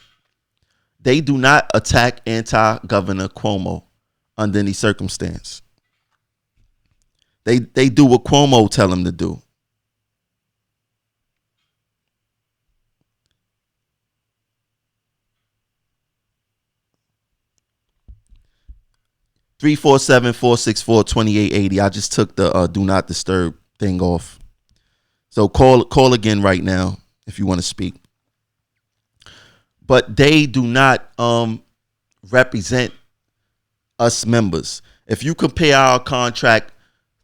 They do not attack anti-Governor Cuomo under any circumstance. They do what Cuomo tell them to do. Three 447-464-2880. I just took the do not disturb thing off. So call again right now if you want to speak. But they do not represent us members. If you compare our contract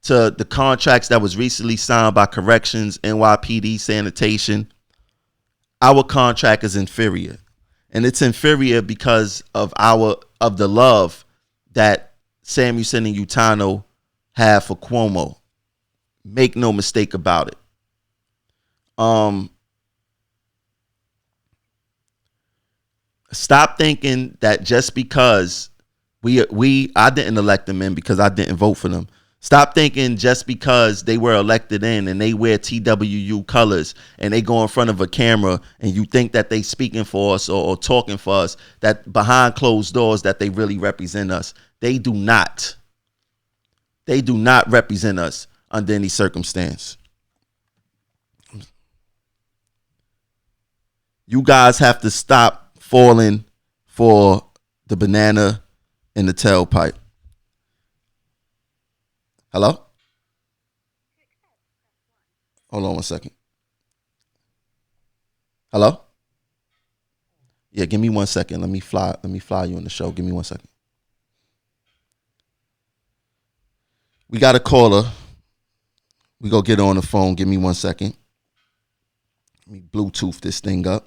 to the contracts that was recently signed by Corrections, NYPD, Sanitation, our contract is inferior. And it's inferior because of the love that Samuelson and Utano have for Cuomo. Make no mistake about it. Stop thinking that just because I didn't elect them in because I didn't vote for them. Stop thinking just because they were elected in and they wear TWU colors and they go in front of a camera and you think that they speaking for us or talking for us, that behind closed doors that they really represent us. They do not. They do not represent us under any circumstance. You guys have to stop falling for the banana in the tailpipe. Hello? Hold on one second. Hello? Yeah, give me 1 second. Let me fly you on the show. Give me 1 second. We got a caller. We go get her on the phone. Give me 1 second. Let me Bluetooth this thing up.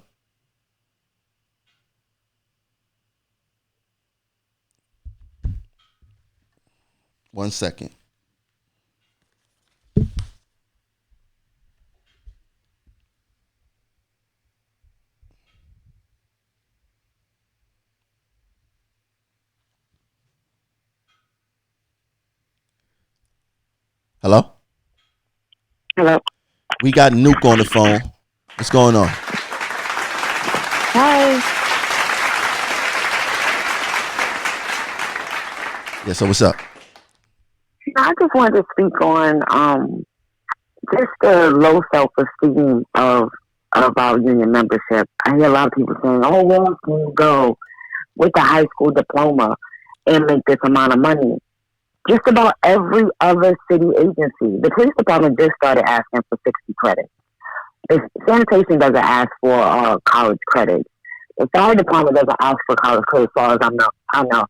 One second. Hello? Hello. We got Nuke on the phone. What's going on? Hi. Yeah, so what's up? I just wanted to speak on just the low self-esteem of our union membership. I hear a lot of people saying, "Oh, where else can you go with a high school diploma and make this amount of money?" Just about every other city agency, the police department just started asking for 60 credits. The sanitation doesn't ask for college credits. The fire department doesn't ask for college credits, as far as I know.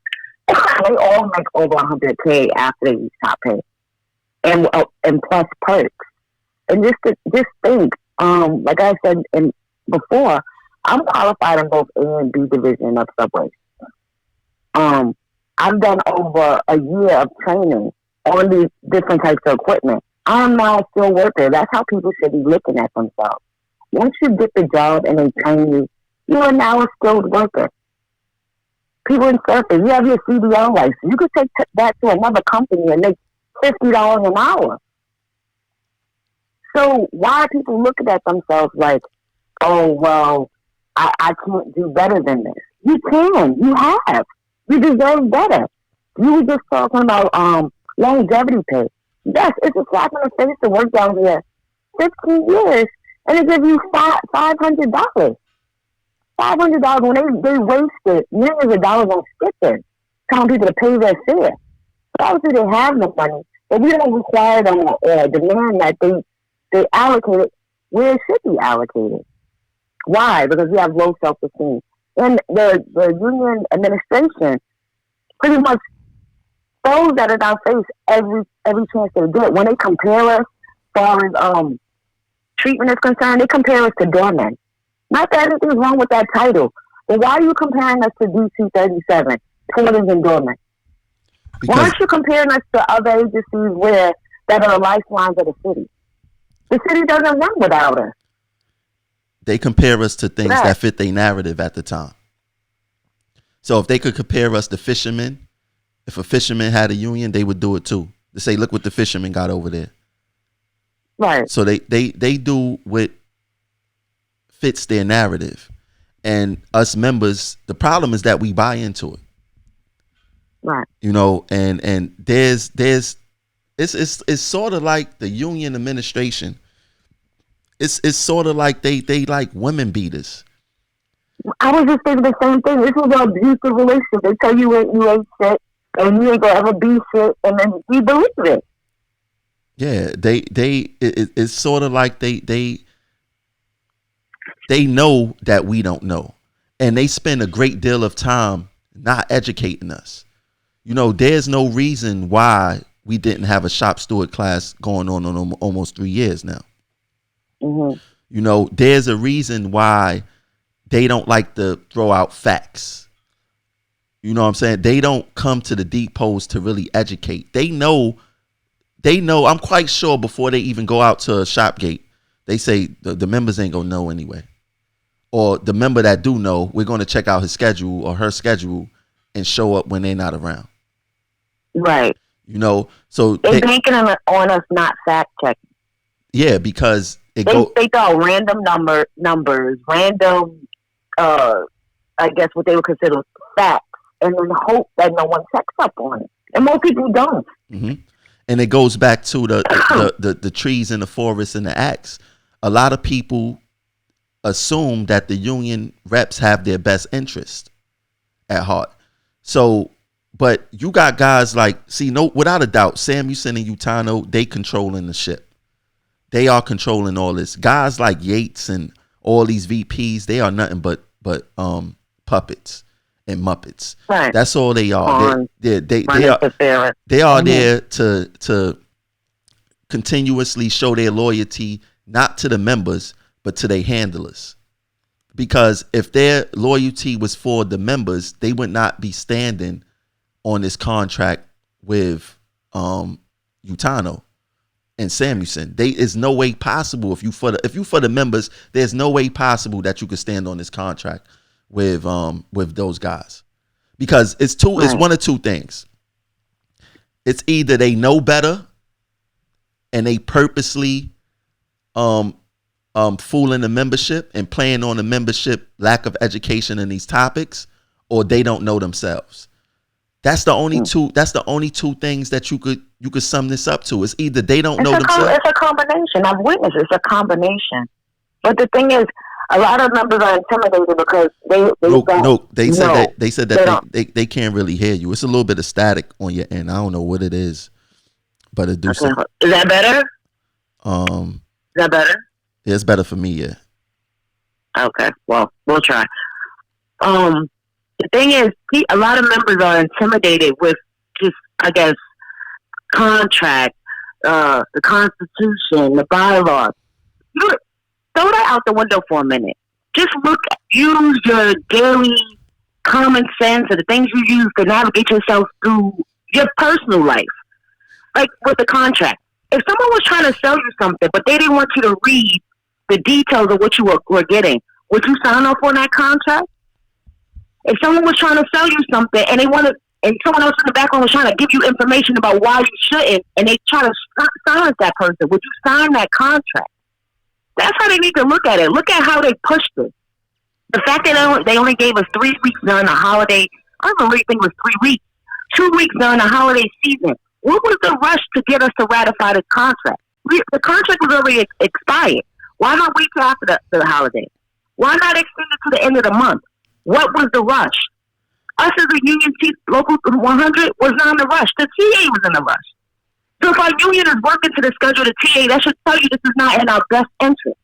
They all make over 100K after they reach top pay, and plus perks. And just think, like I said before, I'm qualified in both A and B division of subways. I've done over a year of training on these different types of equipment. I'm now a skilled worker. That's how people should be looking at themselves. Once you get the job and they train you, you are now a skilled worker. People in surface, you have your CDL license. You could take that to another company and make $50 an hour. So why are people looking at themselves like, oh, well, I can't do better than this? You can. You have. You deserve better. You were just talking about longevity pay. Yes, it's a slap in the face to work down here 15 years and they give you $500. $500 when they wasted millions of dollars on stickers, telling people to pay their fare. So obviously they have the money, but we don't require them demand that they allocate it where it should be allocated. Why? Because we have low self-esteem. And the union administration pretty much throws that in our face every chance they get. When they compare us, as far as treatment is concerned, they compare us to doormen. Not that anything's wrong with that title, but why are you comparing us to DC-37, porters and doormen? Why aren't you comparing us to other agencies that are the lifelines of the city? The city doesn't run without us. They compare us to things that fit their narrative at the time. So if they could compare us to fishermen, if a fisherman had a union, they would do it too. They say, look what the fishermen got over there. Right. So they do what fits their narrative. And us members, the problem is that we buy into it. Right. You know, and there's it's sort of like the union administration. It's sort of like they like women beaters. I was just thinking the same thing. This was an abusive relationship. They tell you ain't shit and you ain't gonna ever be shit, and then you believe it. Yeah, it's sort of like they know that we don't know, and they spend a great deal of time not educating us. You know, there's no reason why we didn't have a shop steward class going on almost 3 years now. Mm-hmm. You know, there's a reason why they don't like to throw out facts. You know what I'm saying? They don't come to the depots to really educate. They know, I'm quite sure before they even go out to a shop gate, they say the members ain't gonna know anyway. Or the member that do know, we're gonna check out his schedule or her schedule and show up when they're not around. Right. You know, so they're banking on us not fact checking. Yeah, because they throw random numbers, random I guess what they would consider facts, and then hope that no one checks up on it. And most people don't. Mm-hmm. And it goes back to the trees in the forest and the axe. A lot of people assume that the union reps have their best interest at heart. So, but you got guys like, without a doubt, Sam Houston and Utano, they controlling the ship. They are controlling all this. Guys like Yates and all these VPs, they are nothing but puppets and muppets. Right. That's all they are. They are mm-hmm. there to continuously show their loyalty, not to the members, but to their handlers. Because if their loyalty was for the members, they would not be standing on this contract with Utano and Samuelson. Is no way possible if you for the members, there's no way possible that you could stand on this contract with those guys. Because it's one of two things. It's either they know better and they purposely fooling the membership and playing on the membership lack of education in these topics, or they don't know themselves. That's the only two. That's the only two things that you could sum this up to. It's either they don't know themselves. It's a combination. I've witnessed it's a combination. But the thing is, a lot of members are intimidated because they said that they can't really hear you. It's a little bit of static on your end. I don't know what it is, but it do. Okay. Is that better? Is that better? Yeah, it's better for me. Yeah. Okay. Well, we'll try. The thing is, a lot of members are intimidated with just, I guess, contract, the Constitution, the bylaws. Throw that out the window for a minute. Just use your daily common sense or the things you use to navigate yourself through your personal life. Like with the contract. If someone was trying to sell you something, but they didn't want you to read the details of what you were getting, would you sign off on that contract? If someone was trying to sell you something and and someone else in the background was trying to give you information about why you shouldn't, and they try to silence that person, would you sign that contract? That's how they need to look at it. Look at how they pushed it. The fact that they only gave us 3 weeks during the holiday, I don't really think it was 3 weeks, 2 weeks during the holiday season. What was the rush to get us to ratify the contract? The contract was already expired. Why not wait till after the holiday? Why not extend it to the end of the month? What was the rush? Us as a union chief, Local 100 was not in the rush. The TA was in the rush. So if our union is working to the schedule of the TA, that should tell you this is not in our best interest.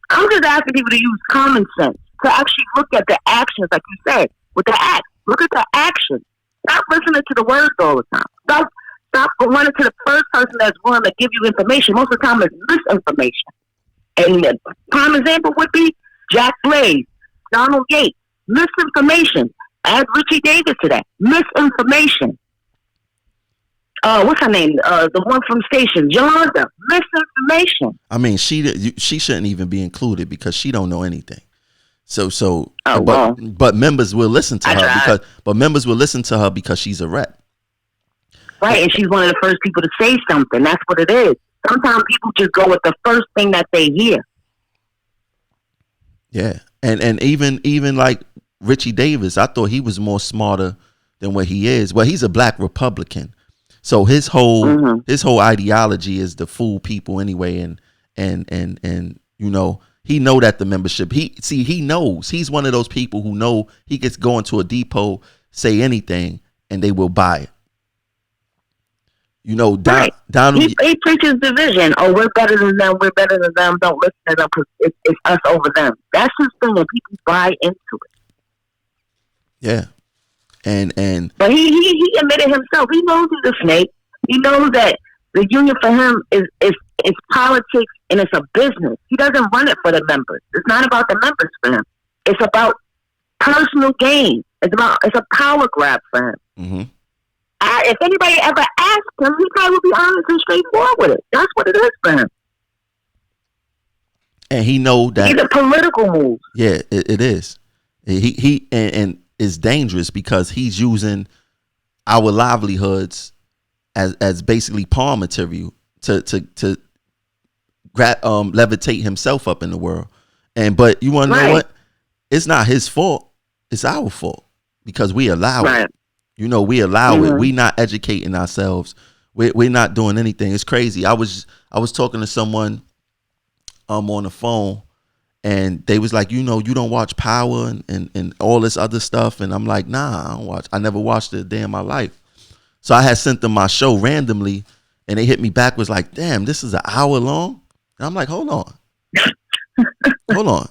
I'm just asking people to use common sense, to actually look at the actions, like you said, with the act. Look at the actions. Stop listening to the words all the time. Stop running to the first person that's willing to give you information. Most of the time it's misinformation. And the prime example would be Jack Blaze, Donald Yates. Misinformation. Add Richie Davis to that. Misinformation. What's her name? The one from Station, Yolanda. Misinformation. I mean, she shouldn't even be included because she don't know anything. But members will listen to her because she's a rep. Right, and she's one of the first people to say something. That's what it is. Sometimes people just go with the first thing that they hear. Yeah, and even like Richie Davis, I thought he was more smarter than what he is. Well, he's a black Republican, so his whole ideology is to fool people anyway, and you know, he know that the membership. He knows he's one of those people who know he gets go into a depot, say anything, and they will buy it. You know, Donald. He preaches division. Oh, we're better than them. We're better than them. Don't listen to them because it's us over them. That's his thing, and people buy into it. Yeah, and but he admitted himself. He knows he's a snake. He knows that the union for him is politics and it's a business. He doesn't run it for the members. It's not about the members for him. It's about personal gain. It's a power grab for him. Mm-hmm. If anybody ever asked him, he probably would be honest and straightforward with it. That's what it is for him. And he know that it's a political move. Yeah, it is. He it's dangerous because he's using our livelihoods as basically pawn material to levitate himself up in the world. But you want to know what? It's not his fault. It's our fault because we allow it. You know, we allow it. We not educating ourselves. We're not doing anything. It's crazy. I was talking to someone on the phone, and they was like, you know, you don't watch Power and all this other stuff. And I'm like, nah, I don't watch. I never watched it a day in my life. So I had sent them my show randomly, and they hit me back, was like, damn, this is an hour long. And I'm like, hold on. Hold on.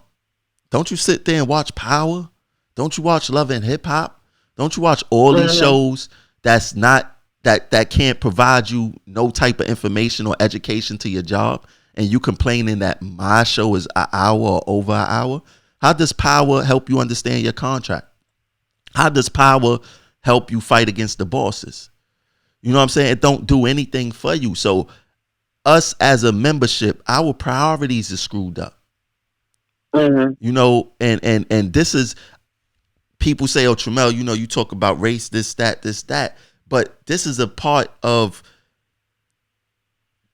Don't you sit there and watch Power? Don't you watch Love and Hip Hop? Don't you watch all these shows that's not that can't provide you no type of information or education to your job, and you complaining that my show is an hour or over an hour? How does Power help you understand your contract? How does Power help you fight against the bosses? You know what I'm saying? It don't do anything for you. So us as a membership, our priorities are screwed up. You know, and this is, people say, oh, Tramel, you know, you talk about race, this, that. But this is a part of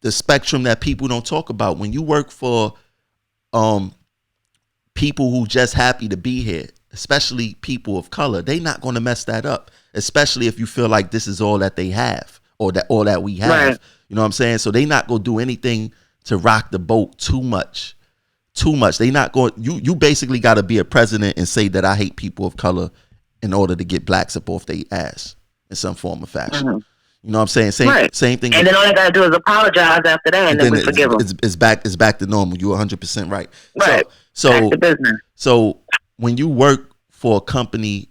the spectrum that people don't talk about. When you work for people who just happy to be here, especially people of color, they not going to mess that up, especially if you feel like this is all that they have or that all that we have. Right. You know what I'm saying? So they not going to do anything to rock the boat too much. They not going, you basically got to be a president and say that I hate people of color in order to get blacks up off their ass in some form or fashion. Mm-hmm. You know what I'm saying? Same thing. And then all they got to do is apologize after that, and then we forgive them. It's back to normal. You're 100% right. Right. So back to business. So when you work for a company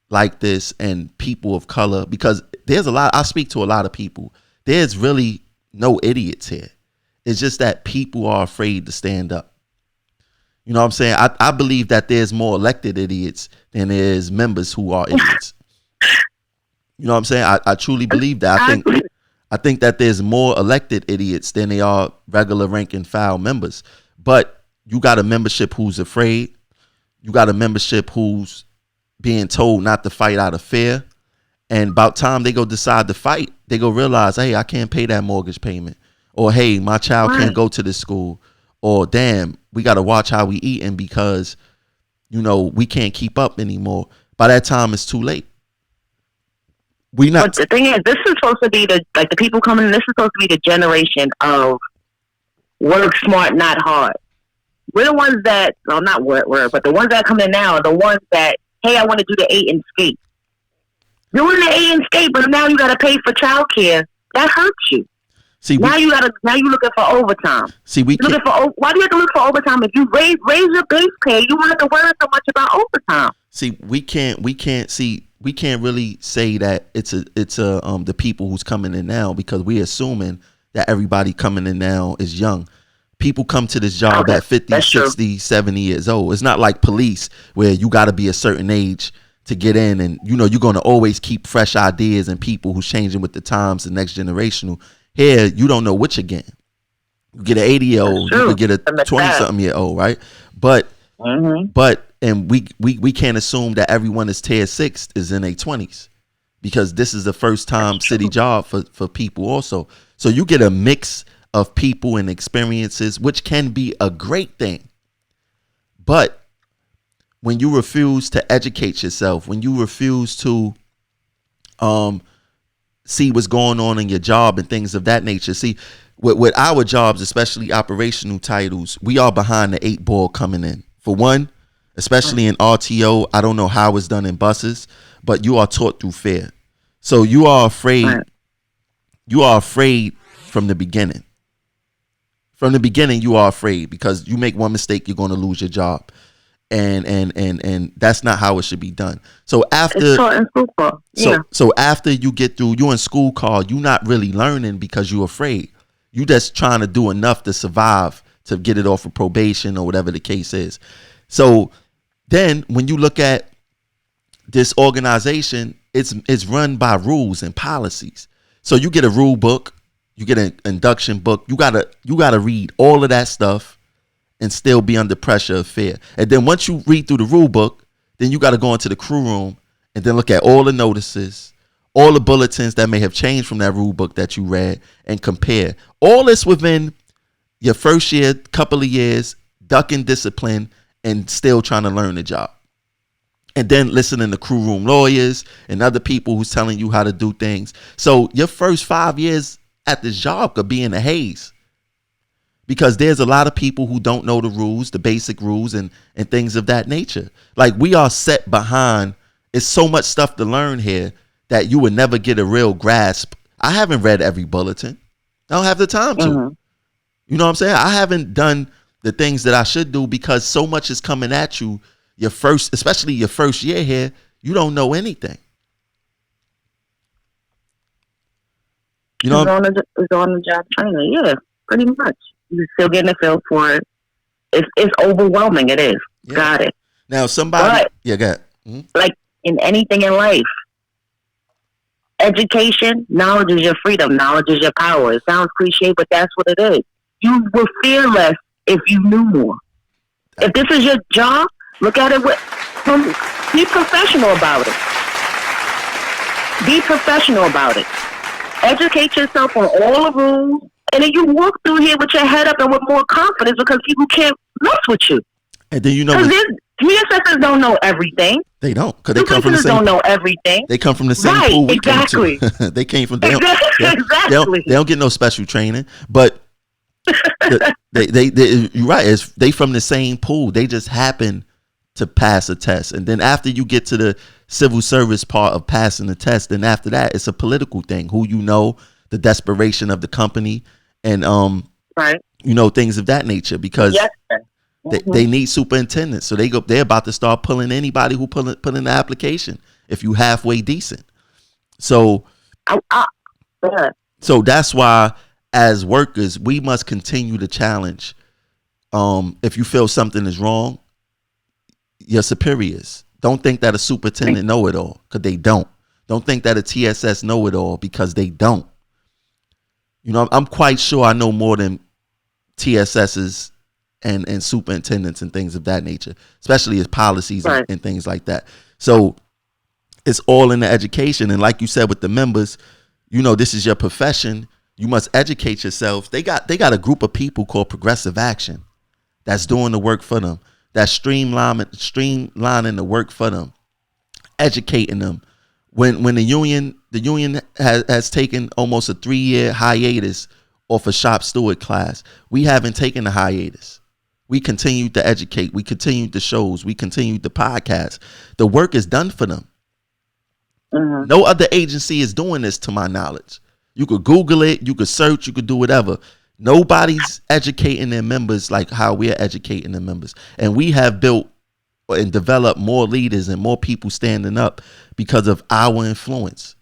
like this and people of color, because there's a lot, I speak to a lot of people. There's really no idiots here. It's just that people are afraid to stand up. You know what I'm saying? I believe that there's more elected idiots than there's members who are idiots. You know what I'm saying? I truly believe that. I think that there's more elected idiots than they are regular rank and file members. But you got a membership who's afraid. You got a membership who's being told not to fight out of fear. And about time they go decide to fight, they go realize, hey, I can't pay that mortgage payment. Or, hey, my child can't go to this school. Or, damn, we got to watch how we eating because, you know, we can't keep up anymore. By that time, it's too late. But the thing is, this is supposed to be the people coming in, this is supposed to be the generation of work smart, not hard. We're the ones that, well, not work, but the ones that come in now are the ones that, hey, I want to do the 8 and skate. Doing the 8 and skate, but now you got to pay for childcare. That hurts you. See, now you looking for overtime. See, why do you have to look for overtime? If you raise your base pay, you won't have to worry so much about overtime. See, we can't really say that it's the people who's coming in now, because we're assuming that everybody coming in now is young. People come to this job at 50, 60, 70 years old. It's not like police where you got to be a certain age to get in, and you know you're going to always keep fresh ideas and people who's changing with the times, the next generational. Here, you don't know which again. You get an 80-year-old, you could get a 20-something-year-old, right? But we can't assume that everyone is tier 6 is in their 20s, because this is the first time city job for people also. So you get a mix of people and experiences, which can be a great thing. But when you refuse to educate yourself, when you refuse to see what's going on in your job and things of that nature. See, with our jobs, especially operational titles, we are behind the 8 ball coming in. For one, especially in RTO, I don't know how it's done in buses, but you are taught through fear. So you are afraid. You are afraid from the beginning. From the beginning, you are afraid because you make one mistake, you're going to lose your job. And that's not how it should be done. So after so after you get through, you're in school call, you're not really learning because you're afraid. You just trying to do enough to survive, to get it off of probation or whatever the case is. So then when you look at this organization, it's run by rules and policies. So you get a rule book, you get an induction book, you gotta read all of that stuff and still be under pressure of fear. And then once you read through the rule book, then you got to go into the crew room and then look at all the notices, all the bulletins that may have changed from that rule book that you read, and compare. All this within your first year, couple of years, ducking discipline and still trying to learn the job. And then listening to crew room lawyers and other people who's telling you how to do things. So your first 5 years at this job could be in a haze, because there's a lot of people who don't know the rules, the basic rules and things of that nature. Like, we are set behind. It's so much stuff to learn here that you would never get a real grasp. I haven't read every bulletin. I don't have the time to. You know what I'm saying? I haven't done the things that I should do because so much is coming at you. Especially your first year here, you don't know anything. You know, it's on the job training. Yeah, pretty much. You're still getting a feel for it. It's overwhelming. It is. Yeah. Got it. Now somebody, go ahead. Mm-hmm. Like in anything in life, education, knowledge is your freedom. Knowledge is your power. It sounds cliche, but that's what it is. You will fear less if you knew more. If this is your job, look at it be professional about it. Be professional about it. Educate yourself on all the rules And then you walk through here with your head up and with more confidence because people can't mess with you. And then because TSSs don't know everything. They don't, because they come from the same. Don't know everything. They come from the same pool we came to. They came from. They don't get no special training, but they you're right. They from the same pool. They just happen to pass a test, and then after you get to the civil service part of passing the test, then after that it's a political thing. Who you know, the desperation of the company, and right. You know, things of that nature, because. Yes, they need superintendents, so they're about to start pulling anybody who put in the application if you halfway decent. So, so that's why as workers we must continue to challenge. If you feel something is wrong, your superiors. Don't think that a superintendent know it all, because they don't. Don't think that a TSS know it all, because they don't. You know, I'm quite sure I know more than TSS's and superintendents and things of that nature, especially as policies and things like that. So it's all in the education. And like you said, with the members, you know, this is your profession. You must educate yourselves. They got a group of people called Progressive Action that's doing the work for them, that's streamlining the work for them, educating them. When the union has taken almost a 3-year hiatus off a shop steward class, we haven't taken a hiatus. We continued to educate. We continued the shows. We continued the podcast. The work is done for them. Mm-hmm. No other agency is doing this, to my knowledge. You could Google it. You could search. You could do whatever. Nobody's educating their members like how we're educating the members. And we have built and developed more leaders and more people standing up because of our influence.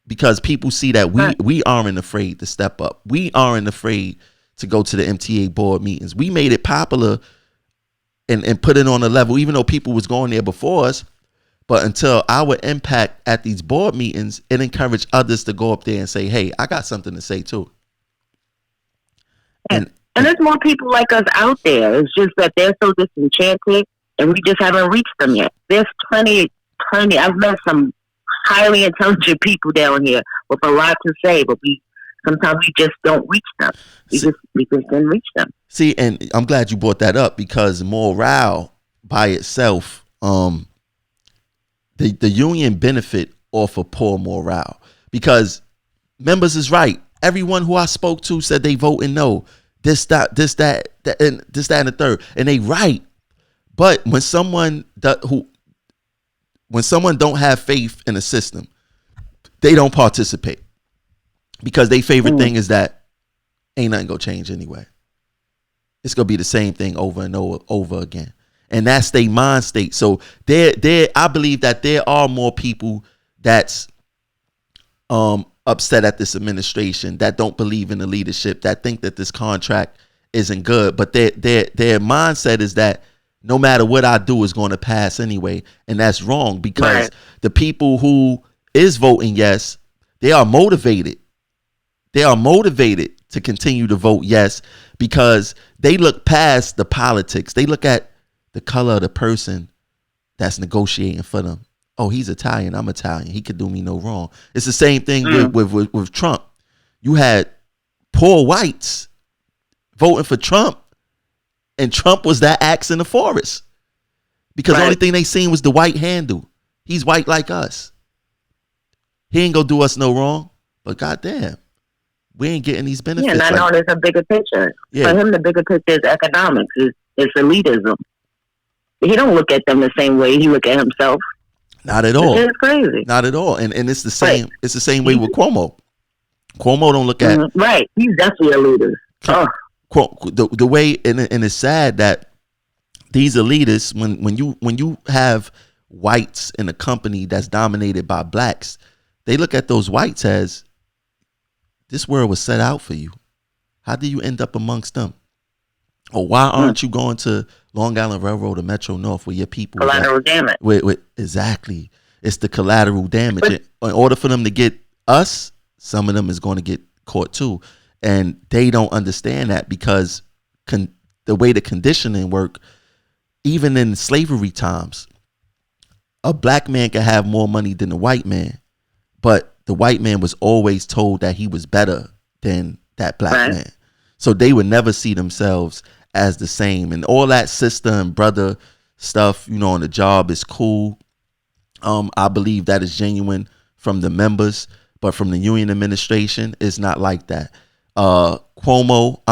Because people see that we aren't afraid to step up. We aren't afraid to go to the MTA board meetings. We made it popular and put it on a level, even though people was going there before us. But until our impact at these board meetings, it encouraged others to go up there and say, hey, I got something to say too. And there's more people like us out there. It's just that they're so disenchanted and we just haven't reached them yet. There's plenty. I've met some highly intelligent people down here with a lot to say, but sometimes we just don't reach them. We just didn't reach them. See, and I'm glad you brought that up, because morale by itself, the union benefit off of poor morale, because members is right. Everyone who I spoke to said they voting no. This, that, and the third, and they right. But when someone don't have faith in a system, they don't participate, because their favorite thing is that ain't nothing gonna change anyway. It's gonna be the same thing over and over again, and that's their mind state. So I believe that there are more people that's upset at this administration, that don't believe in the leadership, that think that this contract isn't good, but their mindset is that no matter what I do is going to pass anyway, and that's wrong, because the people who is voting yes, they are motivated. They are motivated to continue to vote yes, because they look past the politics. They look at the color of the person that's negotiating for them. Oh, he's Italian. I'm Italian. He could do me no wrong. It's the same thing with Trump. You had poor whites voting for Trump, and Trump was that axe in the forest, because the only thing they seen was the white handle. He's white like us. He ain't gonna do us no wrong. But goddamn, we ain't getting these benefits. Yeah, and I know there's a bigger picture. Yeah. For him, the bigger picture is economics. It's elitism. He don't look at them the same way he look at himself. Not at all. It's crazy. Not at all. And it's the same. Right. It's the same way with Cuomo. Cuomo don't look at right. He's definitely a leader. The way, and it's sad that these elitists, when you have whites in a company that's dominated by blacks, they look at those whites as, this world was set out for you. How do you end up amongst them? Or why aren't you going to Long Island Railroad or Metro North where your people collateral damage? Exactly. It's the collateral damage. In order for them to get us, some of them is going to get caught too. And they don't understand that, because the way the conditioning work, even in slavery times, a black man can have more money than a white man, but the white man was always told that he was better than that black man. So they would never see themselves as the same. And all that sister and brother stuff, you know, on the job is cool. I believe that is genuine from the members, but from the union administration, it's not like that. Utano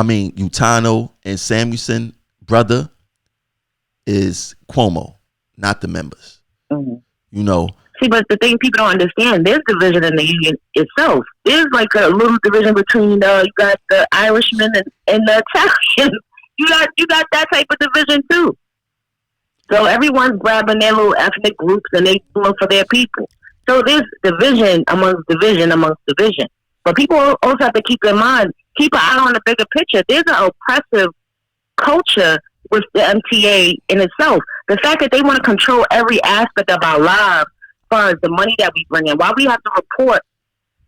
and Samuelson brother is Cuomo, not the members. Mm-hmm. You know. See, but the thing people don't understand, there's division in the union itself. There's like a little division between you got the Irishmen and the Italians. You got that type of division too. So everyone's grabbing their little ethnic groups and they doing for their people. So there's division amongst division amongst division. But people also have to keep in mind, keep an eye on the bigger picture. There's an oppressive culture with the MTA in itself. The fact that they want to control every aspect of our lives, as far as the money that we bring in, why we have to report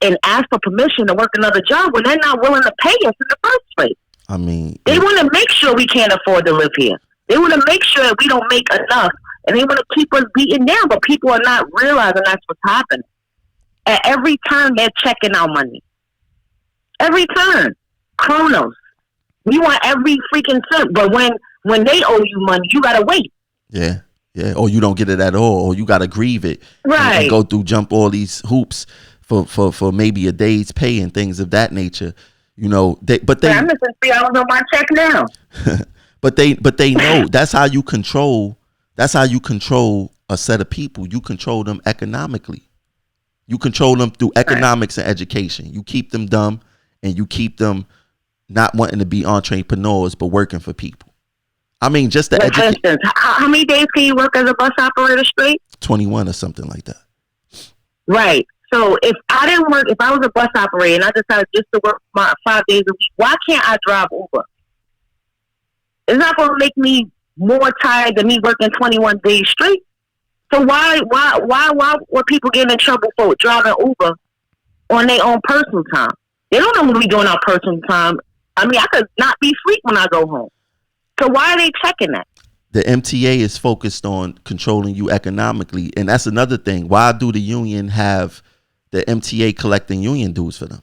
and ask for permission to work another job when they're not willing to pay us in the first place. I mean, they want to make sure we can't afford to live here. They want to make sure that we don't make enough, and they want to keep us beaten down, but people are not realizing that's what's happening. At every turn, they're checking our money. Every turn. Chronos. We want every freaking cent, but when they owe you money, you got to wait. Yeah. Yeah, or you don't get it at all, or you got to grieve it. Right. And go through, jump all these hoops for maybe a day's pay and things of that nature. You know, I'm missing 3 hours on my check now. but they know that's how you control a set of people. You control them economically. You control them through economics and education. You keep them dumb and you keep them not wanting to be entrepreneurs but working for people. I mean, just the education. For instance, how many days can you work as a bus operator straight? 21 or something like that. Right. So if I was a bus operator and I decided just to work my 5 days a week, why can't I drive Uber? It's not going to make me more tired than me working 21 days straight. So why were people getting in trouble for driving Uber on their own personal time? They don't know what we doing our personal time. I mean, I could not be asleep when I go home. So why are they checking that? The MTA is focused on controlling you economically. And that's another thing. Why do the union have the MTA collecting union dues for them?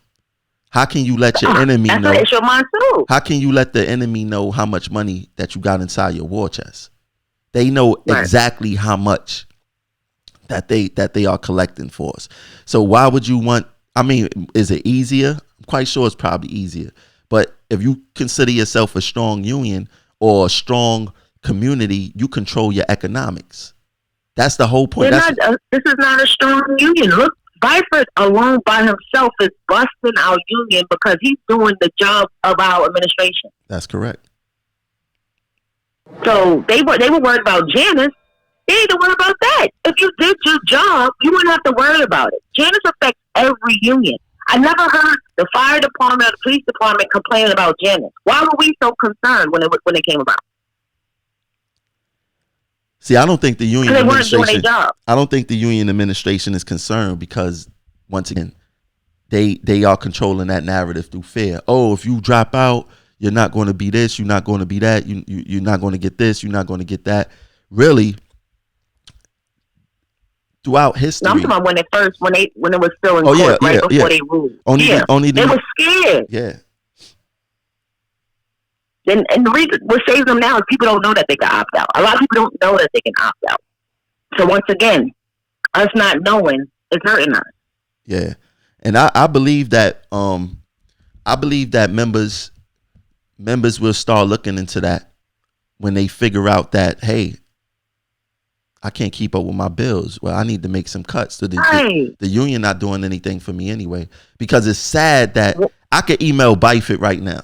How can you let your enemy know? That's your mind too. How can you let the enemy know how much money that you got inside your war chest? They know exactly how much that they are collecting for us. So why would you want, I mean, is it easier? I'm quite sure it's probably easier. But if you consider yourself a strong union or a strong community, you control your economics. That's the whole point. This is not a strong union. Look, Byford alone by himself is busting our union because he's doing the job of our administration. That's correct. So they were worried about Janice. They didn't worry about that. If you did your job, you wouldn't have to worry about it. Janice affects every union. I never heard the fire department or the police department complaining about Janice. Why were we so concerned when it came about? See, I don't think the union administration. I don't think the union administration is concerned because, once again, they are controlling that narrative through fear. Oh, if you drop out, you're not going to be this, you're not going to be that, you're not going to get this, you're not going to get that. Really, throughout history. No, I'm talking about when it was still in court, before they ruled. They were scared. Yeah. And the reason what saves them now is people don't know that they can opt out. A lot of people don't know that they can opt out. So once again, us not knowing is hurting us. Yeah, and I believe that members will start looking into that when they figure out that, hey, I can't keep up with my bills. Well, I need to make some cuts. So the union not doing anything for me anyway. Because it's sad that I could email Byford right now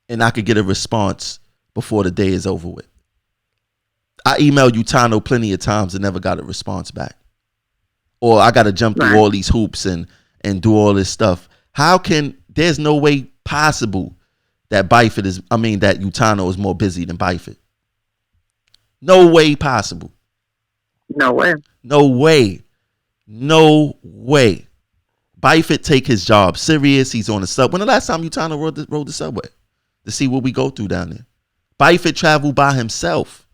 and I could get a response before the day is over with. I emailed Utano plenty of times and never got a response back. Or I got to jump through all these hoops and do all this stuff. There's no way possible that that Utano is more busy than Byford. No way possible. No way. No way. No way. Byford take his job serious. He's on the subway. When the last time Utano rode the subway to see what we go through down there? Byford traveled by himself,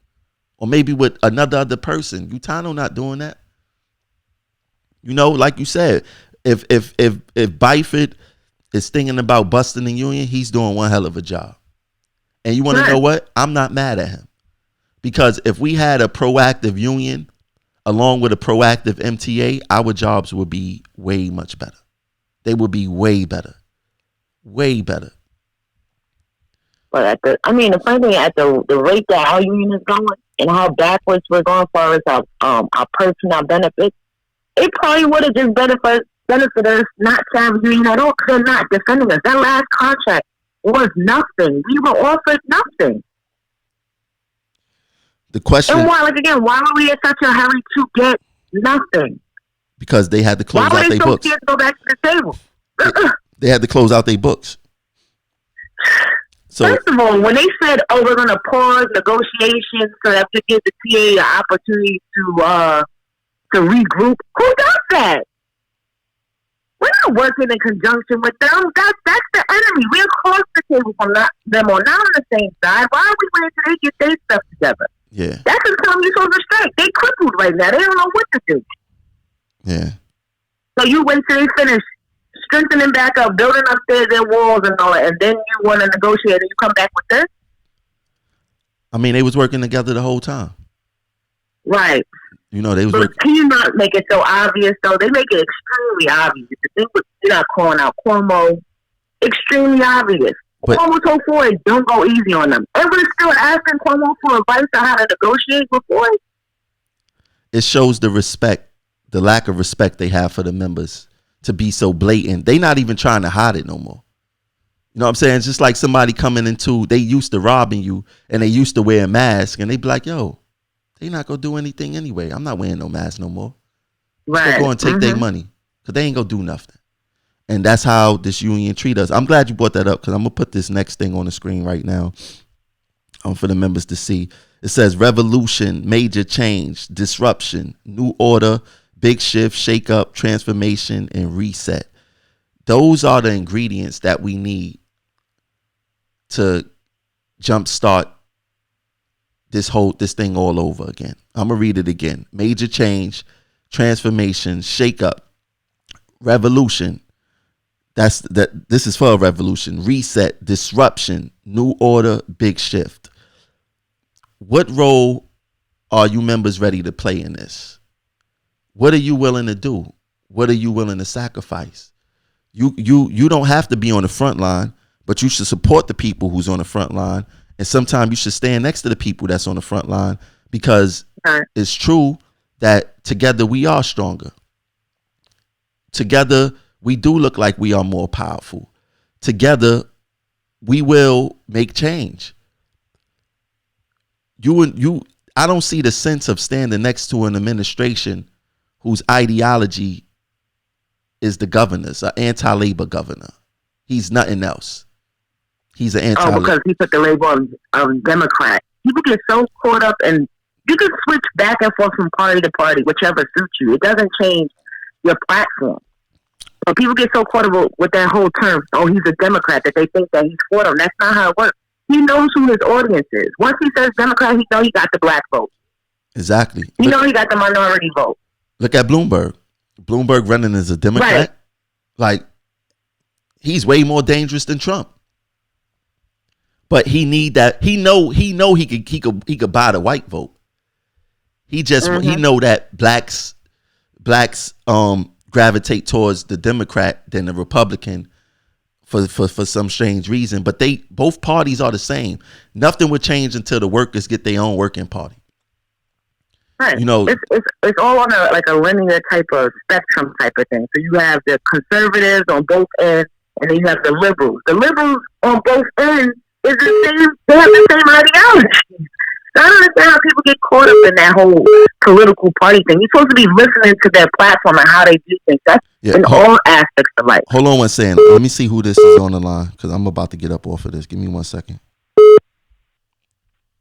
or maybe with other person. Utano not doing that. You know, like you said, if Byford is thinking about busting the union, he's doing one hell of a job. And you want to know what? I'm not mad at him. Because if we had a proactive union along with a proactive MTA, our jobs would be way much better. They would be way better. Way better. But the funny thing, at the rate that our union is going and how backwards we're going as far as our personal benefits, it probably would have just benefited us not to have a union at all because they're not defending us. That last contract was nothing. We were offered nothing. The question, and why were we in such a hurry to get nothing? Because they had to close out their books. Why were they so scared to go back to the table? They had to close out their books. So, first of all, when they said, we're going to pause negotiations so that to give the TA an opportunity to regroup, who does that? We're not working in conjunction with them. That's the enemy. We're across the table from them on not on the same side. Why are we waiting till they get their stuff together? Yeah. That's the time you're supposed to strike. They crippled right now. They don't know what to do. Yeah. So you wait till they finish strengthening back up, building upstairs their walls and all that, and then you want to negotiate and you come back with this? I mean, they was working together the whole time. Right. You know, they was working. Can you not make it so obvious, though? They make it extremely obvious. The thing with you're not calling out Cuomo, extremely obvious. But Cuomo told Floyd, don't go easy on them. And we're still asking Cuomo for advice on how to negotiate with Floyd. It shows the respect, the lack of respect they have for the members to be so blatant. They not even trying to hide it no more. You know what I'm saying? It's just like somebody coming into, they used to robbing you and they used to wear a mask and they be like, yo, they not going to do anything anyway. I'm not wearing no mask no more. Right. They're going to take their money because they ain't going to do nothing. And that's how this union treat us. I'm glad you brought that up because I'm going to put this next thing on the screen right now for the members to see. It says revolution, major change, disruption, new order, big shift, shake up, transformation, and reset. Those are the ingredients that we need to jumpstart this thing all over again. I'm going to read it again. Major change, transformation, shake up, revolution. This is for a revolution. Reset, disruption, new order, big shift. What role are you members ready to play in this? What are you willing to do? What are you willing to sacrifice? You don't have to be on the front line, but you should support the people who's on the front line. And sometimes you should stand next to the people that's on the front line because it's true that together we are stronger. Together we do look like we are more powerful. Together we will make change. I don't see the sense of standing next to an administration whose ideology is the governor's, an anti-labor governor. He's nothing else. He's an anti-labor. Because he put the label of Democrat. People get so caught up, and you can switch back and forth from party to party, whichever suits you. It doesn't change your platform. But people get so caught up with that whole term, he's a Democrat, that they think that he's for them. That's not how it works. He knows who his audience is. Once he says Democrat, he knows he got the black vote. Exactly. He knows he got the minority vote. Look at Bloomberg. Bloomberg running as a Democrat. Right. Like, he's way more dangerous than Trump. But he need that. He know he could buy the white vote. He just he know that blacks gravitate towards the Democrat than the Republican for some strange reason. But both parties are the same. Nothing would change until the workers get their own working party. Right. You know, it's all on a linear type of spectrum type of thing. So you have the conservatives on both ends, and then you have the liberals. The liberals on both ends is the same. They have the same ideology. So I don't understand how people get caught up in that whole political party thing. You're supposed to be listening to their platform and how they do things. That's in all aspects of life. Hold on one second. Let me see who this is on the line because I'm about to get up off of this. Give me 1 second.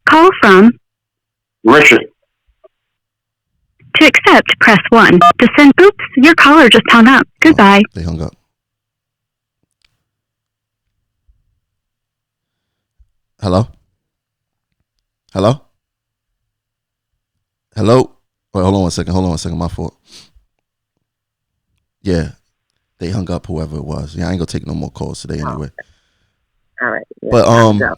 Call from Richard. To accept, press 1. To send, oops, your caller just hung up. Goodbye. They hung up. Hello? Hello? Hello? Wait, hold on one second. My fault. Yeah. They hung up whoever it was. Yeah, I ain't gonna take no more calls today anyway. All right. Yeah,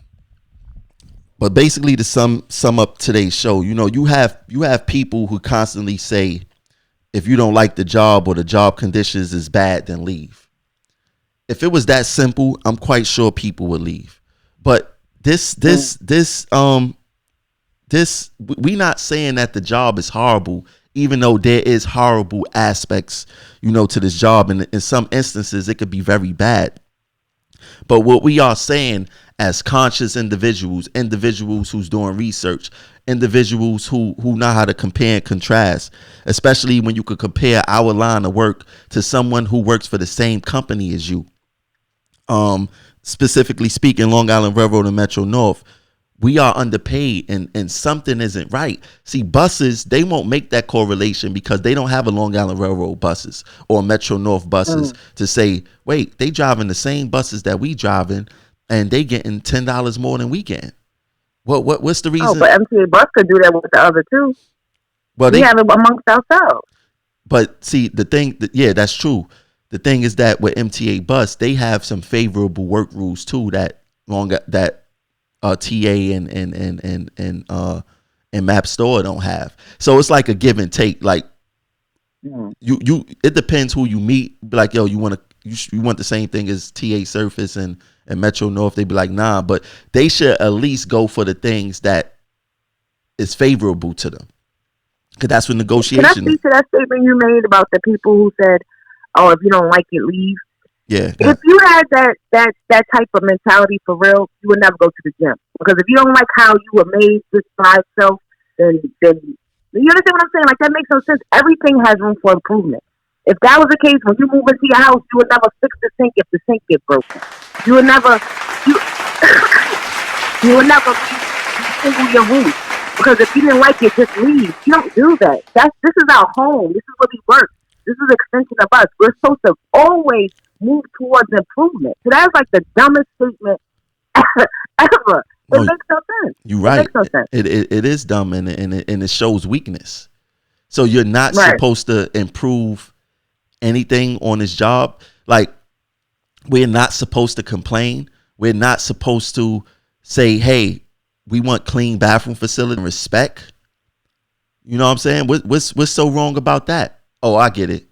But basically to sum up today's show, you have people who constantly say, if you don't like the job or the job conditions is bad, then leave. If it was that simple, I'm quite sure people would leave. But we not saying that the job is horrible, even though there is horrible aspects, to this job. And in some instances, it could be very bad. But what we are saying as conscious individuals who's doing research, individuals who know how to compare and contrast, especially when you could compare our line of work to someone who works for the same company as you. Specifically speaking, Long Island Railroad and Metro North, we are underpaid and something isn't right. See, buses, they won't make that correlation because they don't have a Long Island Railroad buses or Metro North buses to say, wait, they driving the same buses that we driving and they getting $10 more than we getting. What's the reason? Oh, but MTA bus could do that with the other two. Well, we have it amongst ourselves. But see, the thing, that's true. The thing is that with MTA bus, they have some favorable work rules too that TA and Map Store don't have. So it's like a give and take. Like it depends who you meet. Be like, yo, you want the same thing as TA Surface and Metro North. They be like, nah, but they should at least go for the things that is favorable to them. Because that's what negotiation. Can I speak to that statement you made about the people who said, "Oh, if you don't like it, leave"? Yeah. If you had that type of mentality for real, you would never go to the gym. Because if you don't like how you were made just by itself, then you understand what I'm saying? Like, that makes no sense. Everything has room for improvement. If that was the case, when you move into your house, you would never fix the sink if the sink gets broken. You would never single your roof. Because if you didn't like it, just leave. You don't do that. This is our home. This is where we work. This is an extension of us. We're supposed to always move towards improvement. So that's like the dumbest statement ever. It makes no sense. You're right. It makes no sense. It is dumb and it shows weakness. So you're not supposed to improve anything on this job. Like, we're not supposed to complain. We're not supposed to say, hey, we want clean bathroom facility and respect. You know what I'm saying? What's so wrong about that? Oh, I get it.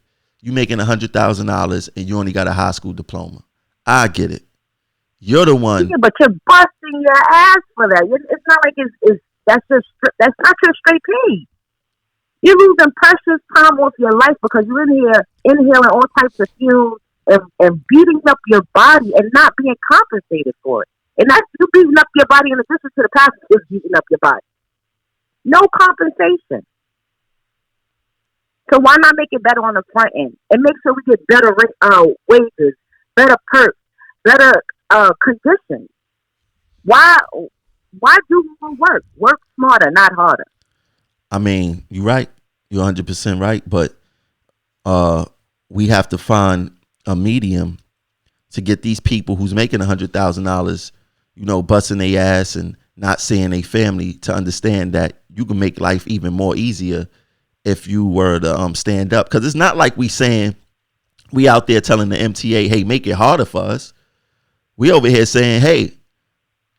You making $100,000 and you only got a high school diploma. I get it. You're the one. Yeah, but you're busting your ass for that. It's not like that's not your straight pay. You're losing precious time off your life because you're in here inhaling all types of fumes and beating up your body and not being compensated for it. And that's you beating up your body in addition to the passengers beating up your body. No compensation. So why not make it better on the front end and make sure we get better wages, better perks, better conditions? Why do more work? Work smarter, not harder. I mean, you're right. You're 100% right. But we have to find a medium to get these people who's making $100,000, busting their ass and not seeing their family to understand that you can make life even more easier if you were to stand up. Because it's not like we saying we out there telling the MTA, hey, make it harder for us. We over here saying, hey,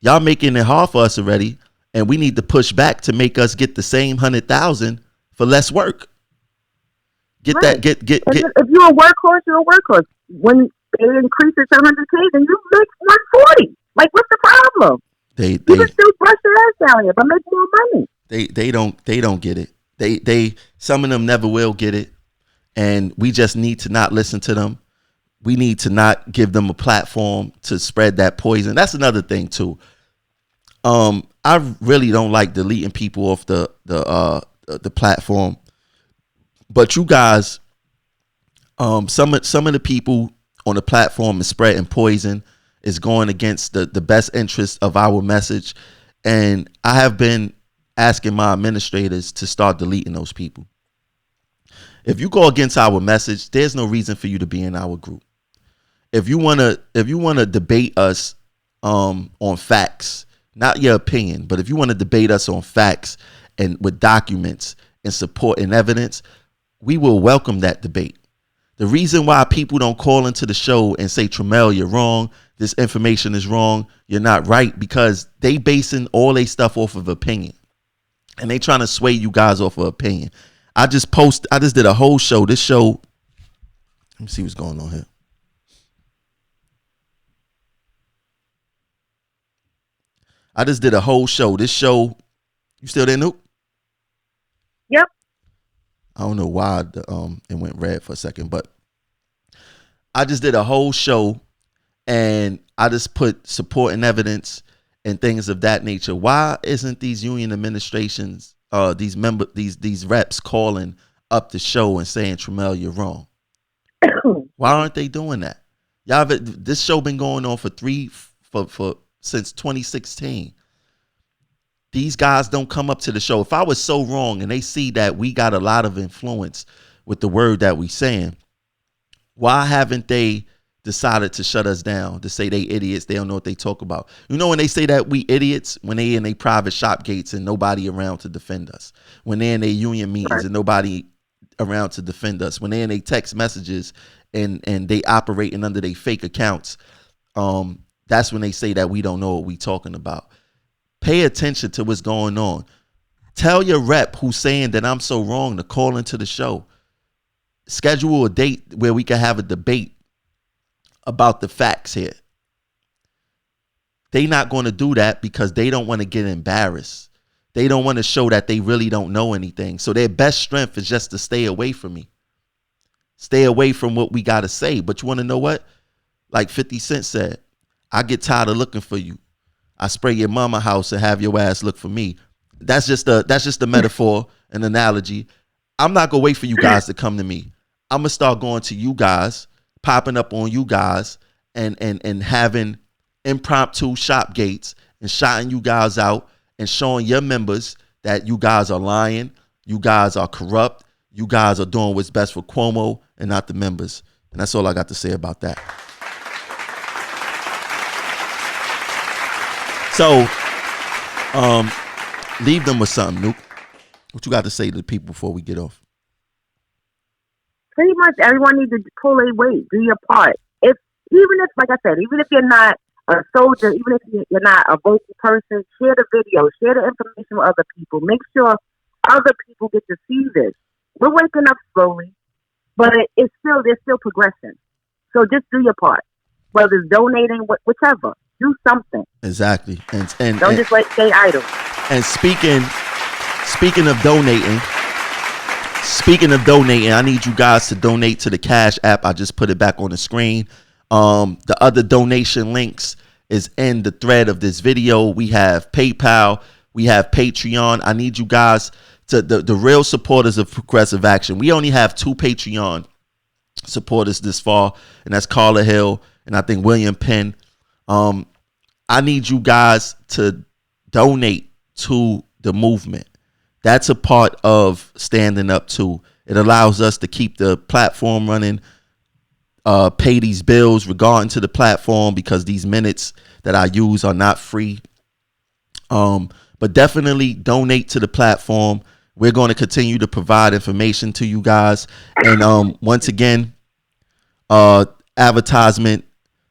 y'all making it hard for us already, and we need to push back to make us get the same 100,000 for less work. Get right. that. Get. If you're a workhorse, you're a workhorse. When they increase it to 100K, then you make 140. Like, what's the problem? You can still brush your ass down here, but make more money. They don't get it. They some of them never will get it, and we just need to not listen to them. We need to not give them a platform to spread that poison. That's another thing too. I really don't like deleting people off the platform, but you guys, some of the people on the platform is spreading poison, is going against the best interest of our message, and I have been asking my administrators to start deleting those people. If you go against our message, there's no reason for you to be in our group. If you wanna debate us on facts, not your opinion, but if you want to debate us on facts and with documents and support and evidence, we will welcome that debate. The reason why people don't call into the show and say, Tramel, you're wrong, this information is wrong, you're not right, because they basing all their stuff off of opinion. And they trying to sway you guys off of opinion. I just did a whole show. This show, let me see what's going on here. I just did a whole show. This show, you still there, Nuke? Yep. I don't know why it went red for a second, but I just did a whole show and I just put support and evidence and things of that nature. Why isn't these union administrations, these reps calling up the show and saying, Tramel, you're wrong? Why aren't they doing that? Y'all, this show been going on since 2016. These guys don't come up to the show. If I was so wrong and they see that we got a lot of influence with the word that we saying, why haven't they decided to shut us down, to say they idiots, they don't know what they talk about? You know, when they say that we idiots, when they in their private shop gates and nobody around to defend us, when they're in their union meetings and nobody around to defend us, when they're in their text messages and they operating under their fake accounts, that's when they say that we don't know what we talking about. Pay attention to what's going on. Tell your rep who's saying that I'm so wrong to call into the show. Schedule a date where we can have a debate about the facts here. They not going to do that because they don't want to get embarrassed. They don't want to show that they really don't know anything. So their best strength is just to stay away from me. Stay away from what we got to say. But you want to know what? Like 50 Cent said, I get tired of looking for you. I spray your mama house and have your ass look for me. That's just a metaphor, an analogy. I'm not going to wait for you guys to come to me. I'm going to start going to you guys, popping up on you guys and having impromptu shop gates and shouting you guys out and showing your members that you guys are lying, you guys are corrupt, you guys are doing what's best for Cuomo and not the members. And that's all I got to say about that. So, leave them with something, Nuke. What you got to say to the people before we get off? Pretty much everyone needs to pull a weight, do your part. Even if, like I said, even if you're not a soldier, even if you're not a vocal person, share the video, share the information with other people. Make sure other people get to see this. We're waking up slowly, but there's still progression. So just do your part, whether it's donating, whichever. Do something. Exactly, and don't just stay idle. And speaking of donating, I need you guys to donate to the Cash App. I just put it back on the screen. The other donation links is in the thread of this video. We have PayPal, we have Patreon. I need you guys to the real supporters of Progressive Action. We only have 2 Patreon supporters this far, and that's Carla Hill and I think William Penn. I need you guys to donate to the movement. That's a part of standing up too. It allows us to keep the platform running, pay these bills regarding to the platform, because these minutes that I use are not free. But definitely donate to the platform. We're going to continue to provide information to you guys. And once again, advertisement.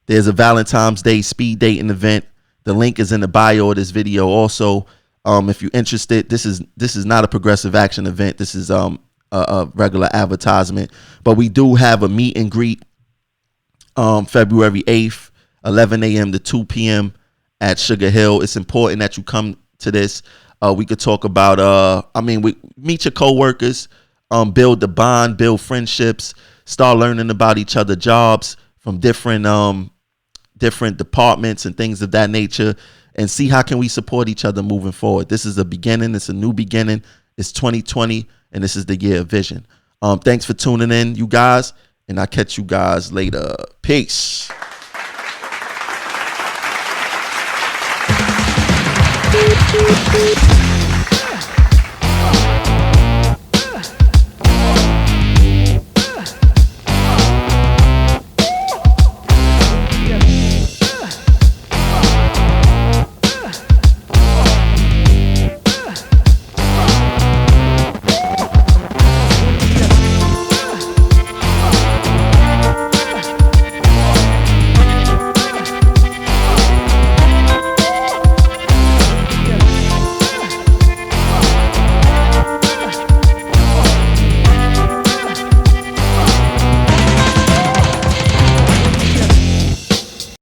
There's a Valentine's Day speed dating event. The link is in the bio of this video. Also, if you're interested, this is not a Progressive Action event. This is a regular advertisement. But we do have a meet and greet February 8th, 11 a.m. to 2 p.m. at Sugar Hill. It's important that you come to this. We could talk about, we meet your coworkers, build the bond, build friendships, start learning about each other's jobs from different departments and things of that nature, and see how can we support each other moving forward. This is a beginning. It's a new beginning. It's 2020, and this is the year of vision. Thanks for tuning in, you guys, and I'll catch you guys later. Peace. Beep, beep, beep.